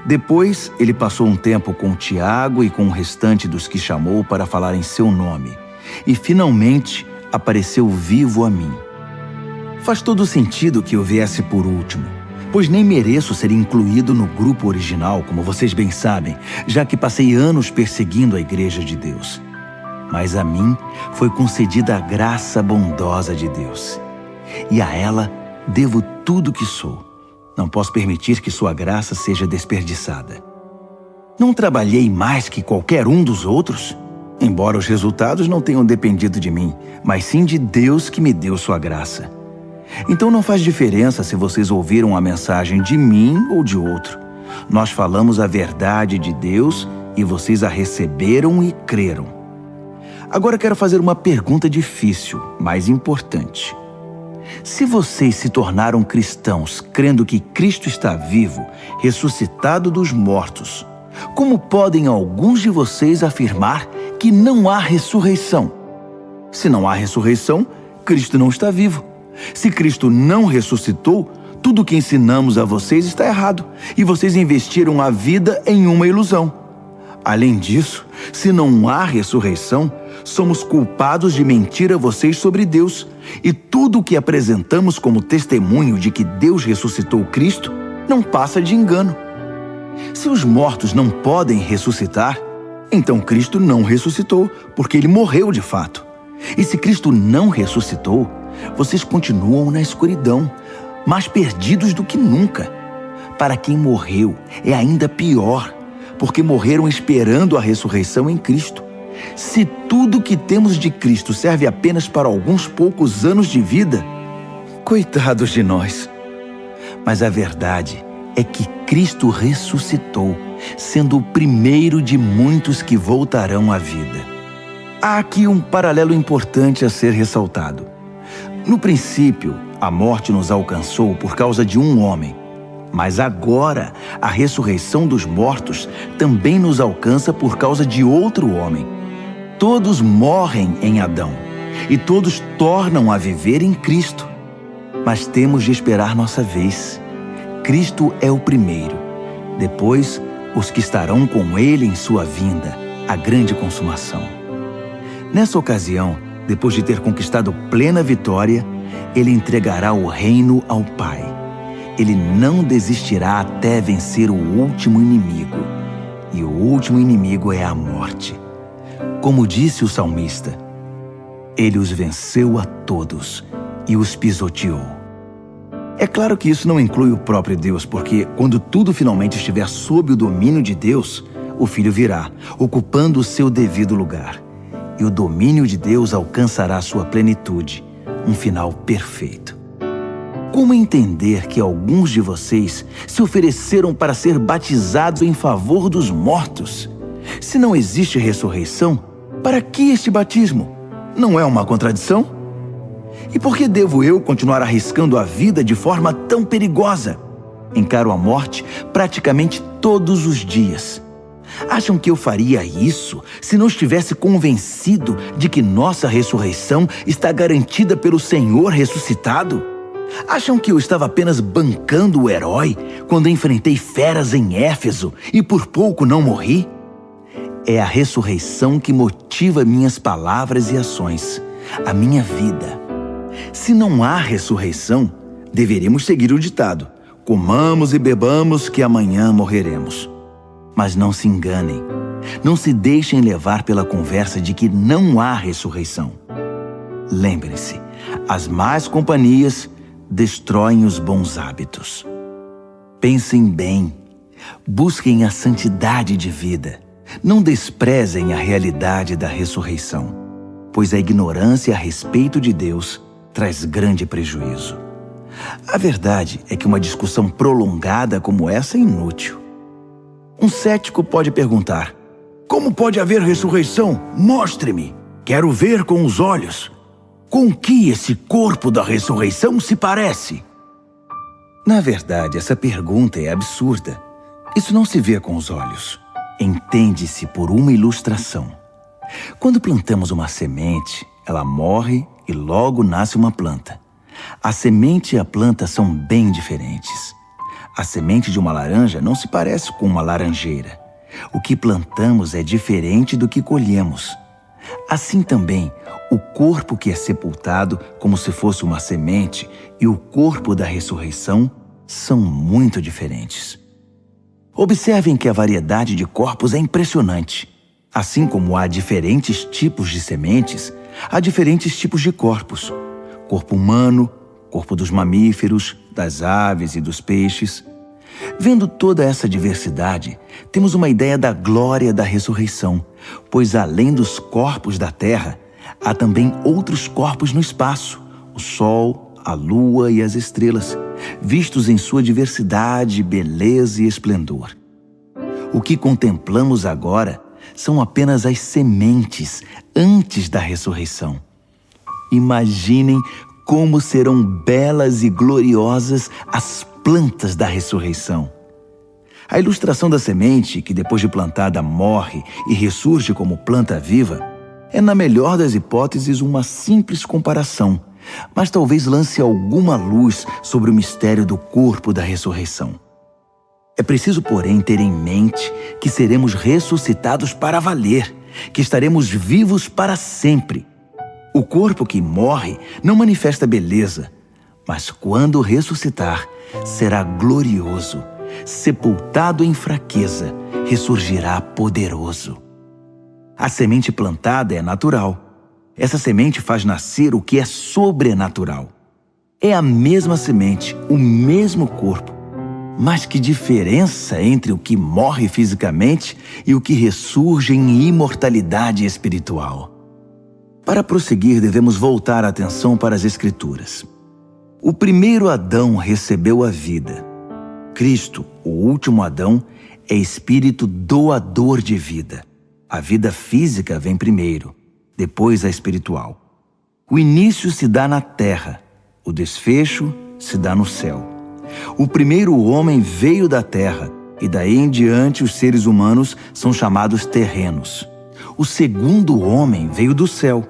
S1: Depois, ele passou um tempo com Tiago e com o restante dos que chamou para falar em seu nome. E, finalmente, apareceu vivo a mim. Faz todo sentido que eu viesse por último, pois nem mereço ser incluído no grupo original, como vocês bem sabem, já que passei anos perseguindo a Igreja de Deus. Mas a mim foi concedida a graça bondosa de Deus. E a ela devo tudo que sou. Não posso permitir que sua graça seja desperdiçada. Não trabalhei mais que qualquer um dos outros, embora os resultados não tenham dependido de mim, mas sim de Deus que me deu sua graça. Então não faz diferença se vocês ouviram a mensagem de mim ou de outro. Nós falamos a verdade de Deus e vocês a receberam e creram. Agora quero fazer uma pergunta difícil, mas importante. Se vocês se tornaram cristãos crendo que Cristo está vivo, ressuscitado dos mortos, como podem alguns de vocês afirmar que não há ressurreição? Se não há ressurreição, Cristo não está vivo. Se Cristo não ressuscitou, tudo o que ensinamos a vocês está errado, e vocês investiram a vida em uma ilusão. Além disso, se não há ressurreição, somos culpados de mentir a vocês sobre Deus, e tudo o que apresentamos como testemunho de que Deus ressuscitou Cristo não passa de engano. Se os mortos não podem ressuscitar, então Cristo não ressuscitou, porque ele morreu de fato. E se Cristo não ressuscitou, vocês continuam na escuridão, mais perdidos do que nunca. Para quem morreu, é ainda pior, porque morreram esperando a ressurreição em Cristo. Se tudo que temos de Cristo serve apenas para alguns poucos anos de vida, coitados de nós. Mas a verdade é que Cristo ressuscitou, sendo o primeiro de muitos que voltarão à vida. Há aqui um paralelo importante a ser ressaltado. No princípio, a morte nos alcançou por causa de um homem, mas agora a ressurreição dos mortos também nos alcança por causa de outro homem. Todos morrem em Adão e todos tornam a viver em Cristo. Mas temos de esperar nossa vez. Cristo é o primeiro. Depois, os que estarão com ele em sua vinda, a grande consumação. Nessa ocasião, depois de ter conquistado plena vitória, ele entregará o reino ao Pai. Ele não desistirá até vencer o último inimigo. E o último inimigo é a morte. Como disse o salmista, ele os venceu a todos e os pisoteou. É claro que isso não inclui o próprio Deus, porque quando tudo finalmente estiver sob o domínio de Deus, o Filho virá, ocupando o seu devido lugar. E o domínio de Deus alcançará sua plenitude, um final perfeito. Como entender que alguns de vocês se ofereceram para ser batizados em favor dos mortos? Se não existe ressurreição, para que este batismo? Não é uma contradição? E por que devo eu continuar arriscando a vida de forma tão perigosa? Encaro a morte praticamente todos os dias. Acham que eu faria isso se não estivesse convencido de que nossa ressurreição está garantida pelo Senhor ressuscitado? Acham que eu estava apenas bancando o herói quando enfrentei feras em Éfeso e por pouco não morri? É a ressurreição que motiva minhas palavras e ações, a minha vida. Se não há ressurreição, deveríamos seguir o ditado: comamos e bebamos que amanhã morreremos. Mas não se enganem, não se deixem levar pela conversa de que não há ressurreição. Lembrem-se, as más companhias destroem os bons hábitos. Pensem bem, Busquem a santidade de vida. Não desprezem a realidade da ressurreição, pois a ignorância a respeito de Deus traz grande prejuízo. A verdade é que uma discussão prolongada como essa é inútil. Um cético pode perguntar: como pode haver ressurreição? Mostre-me. Quero ver com os olhos. Com que esse corpo da ressurreição se parece? Na verdade, essa pergunta é absurda. Isso não se vê com os olhos. Entende-se por uma ilustração. Quando plantamos uma semente, ela morre e logo nasce uma planta. A semente e a planta são bem diferentes. A semente de uma laranja não se parece com uma laranjeira. O que plantamos é diferente do que colhemos. Assim também, o corpo que é sepultado como se fosse uma semente e o corpo da ressurreição são muito diferentes. Observem que a variedade de corpos é impressionante. Assim como há diferentes tipos de sementes, há diferentes tipos de corpos. Corpo humano, corpo dos mamíferos, das aves e dos peixes. Vendo toda essa diversidade, temos uma ideia da glória da ressurreição, pois além dos corpos da terra, há também outros corpos no espaço, o sol, a lua e as estrelas, vistos em sua diversidade, beleza e esplendor. O que contemplamos agora são apenas as sementes antes da ressurreição. Imaginem como serão belas e gloriosas as plantas da ressurreição. A ilustração da semente, que depois de plantada morre e ressurge como planta viva, é, na melhor das hipóteses, uma simples comparação, mas talvez lance alguma luz sobre o mistério do corpo da ressurreição. É preciso, porém, ter em mente que seremos ressuscitados para valer, que estaremos vivos para sempre. O corpo que morre não manifesta beleza, mas quando ressuscitar, será glorioso. Sepultado em fraqueza, ressurgirá poderoso. A semente plantada é natural. Essa semente faz nascer o que é sobrenatural. É a mesma semente, o mesmo corpo. Mas que diferença entre o que morre fisicamente e o que ressurge em imortalidade espiritual. Para prosseguir, devemos voltar a atenção para as Escrituras. O primeiro Adão recebeu a vida. Cristo, o último Adão, é espírito doador de vida. A vida física vem primeiro, depois a espiritual. O início se dá na terra, o desfecho se dá no céu. O primeiro homem veio da terra, e daí em diante os seres humanos são chamados terrenos. O segundo homem veio do céu,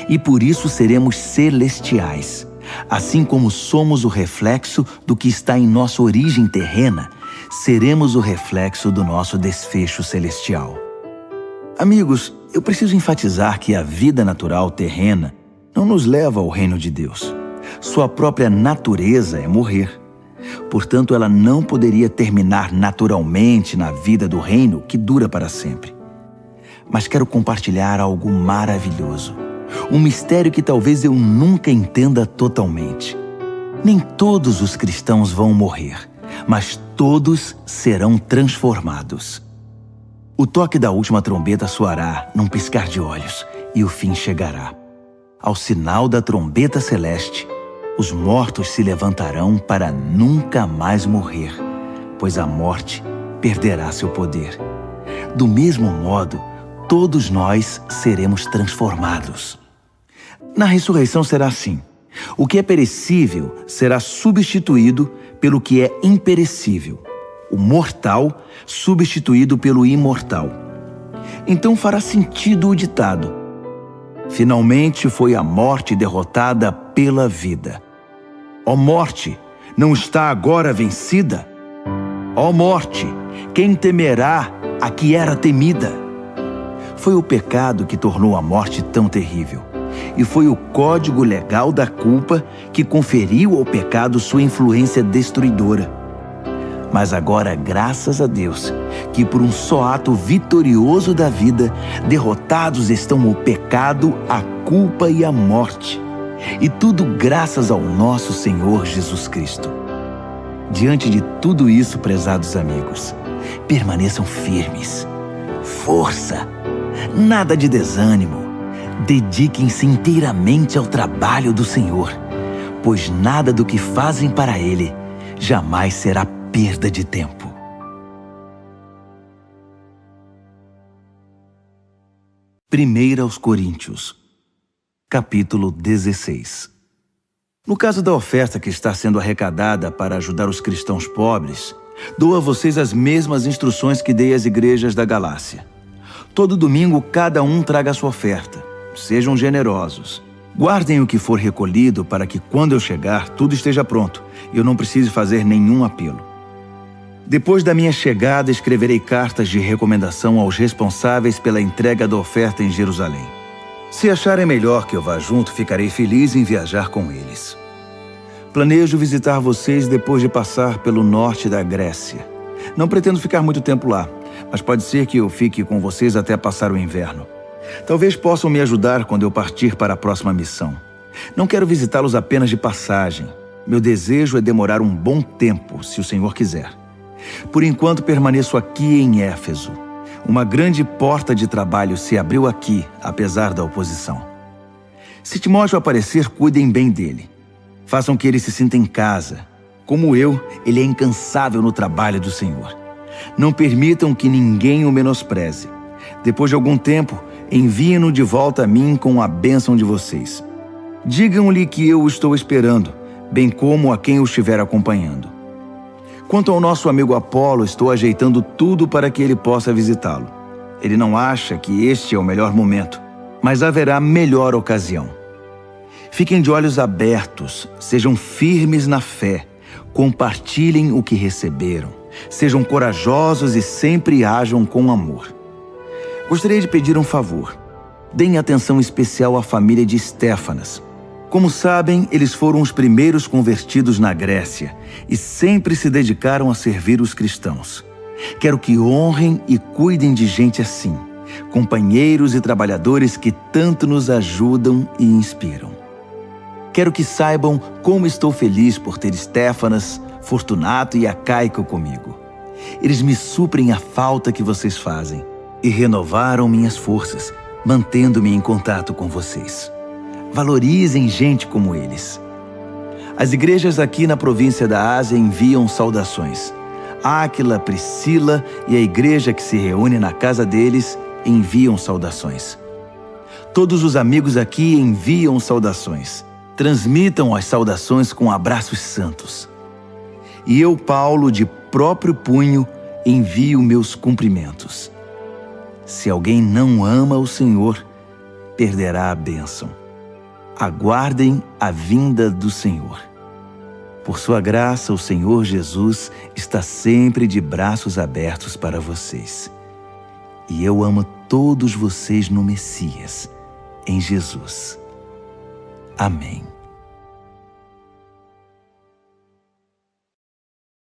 S1: e por isso seremos celestiais. Assim como somos o reflexo do que está em nossa origem terrena, seremos o reflexo do nosso desfecho celestial. Amigos, eu preciso enfatizar que a vida natural terrena não nos leva ao reino de Deus. Sua própria natureza é morrer. Portanto, ela não poderia terminar naturalmente na vida do reino que dura para sempre. Mas quero compartilhar algo maravilhoso. Um mistério que talvez eu nunca entenda totalmente. Nem todos os cristãos vão morrer, mas todos serão transformados. O toque da última trombeta soará num piscar de olhos e o fim chegará. Ao sinal da trombeta celeste, os mortos se levantarão para nunca mais morrer, pois a morte perderá seu poder. Do mesmo modo, todos nós seremos transformados. Na ressurreição será assim. O que é perecível será substituído pelo que é imperecível. O mortal substituído pelo imortal. Então fará sentido o ditado: finalmente foi a morte derrotada pela vida. Ó morte, não está agora vencida? Ó morte, quem temerá a que era temida? Foi o pecado que tornou a morte tão terrível. E foi o código legal da culpa que conferiu ao pecado sua influência destruidora. Mas agora, graças a Deus, que por um só ato vitorioso da vida, derrotados estão o pecado, a culpa e a morte. E tudo graças ao nosso Senhor Jesus Cristo. Diante de tudo isso, prezados amigos, Permaneçam firmes. Força! Nada de desânimo. Dediquem-se inteiramente ao trabalho do Senhor, pois nada do que fazem para Ele jamais será perda de tempo. Primeira aos Coríntios, capítulo 16. No caso da oferta que está sendo arrecadada para ajudar os cristãos pobres, dou a vocês as mesmas instruções que dei às igrejas da Galácia. Todo domingo, cada um traga a sua oferta. Sejam generosos. Guardem o que for recolhido para que, quando eu chegar, tudo esteja pronto e eu não precise fazer nenhum apelo. Depois da minha chegada, escreverei cartas de recomendação aos responsáveis pela entrega da oferta em Jerusalém. Se acharem melhor que eu vá junto, ficarei feliz em viajar com eles. Planejo visitar vocês depois de passar pelo norte da Grécia. Não pretendo ficar muito tempo lá, mas pode ser que eu fique com vocês até passar o inverno. Talvez possam me ajudar quando eu partir para a próxima missão. Não quero visitá-los apenas de passagem. Meu desejo é demorar um bom tempo, se o Senhor quiser. Por enquanto, permaneço aqui em Éfeso. Uma grande porta de trabalho se abriu aqui, apesar da oposição. Se Timóteo aparecer, cuidem bem dele. Façam que ele se sinta em casa. Como eu, ele é incansável no trabalho do Senhor. Não permitam que ninguém o menospreze. Depois de algum tempo, enviem-no de volta a mim com a bênção de vocês. Digam-lhe que eu o estou esperando, bem como a quem o estiver acompanhando. Quanto ao nosso amigo Apolo, estou ajeitando tudo para que ele possa visitá-lo. Ele não acha que este é o melhor momento, mas haverá melhor ocasião. Fiquem de olhos abertos, sejam firmes na fé, compartilhem o que receberam, sejam corajosos e sempre ajam com amor. Gostaria de pedir um favor. Deem atenção especial à família de Estéfanas. Como sabem, eles foram os primeiros convertidos na Grécia e sempre se dedicaram a servir os cristãos. Quero que honrem e cuidem de gente assim, companheiros e trabalhadores que tanto nos ajudam e inspiram. Quero que saibam como estou feliz por ter Estéfanas, Fortunato e Acaico comigo. Eles me suprem a falta que vocês fazem e renovaram minhas forças, mantendo-me em contato com vocês. Valorizem gente como eles. As igrejas aqui na província da Ásia enviam saudações. Áquila, Priscila e a igreja que se reúne na casa deles enviam saudações. Todos os amigos aqui enviam saudações. Transmitam as saudações com abraços santos. E eu, Paulo, de próprio punho, envio meus cumprimentos. Se alguém não ama o Senhor, perderá a bênção. Aguardem a vinda do Senhor. Por sua graça, o Senhor Jesus está sempre de braços abertos para vocês. E eu amo todos vocês no Messias, em Jesus. Amém.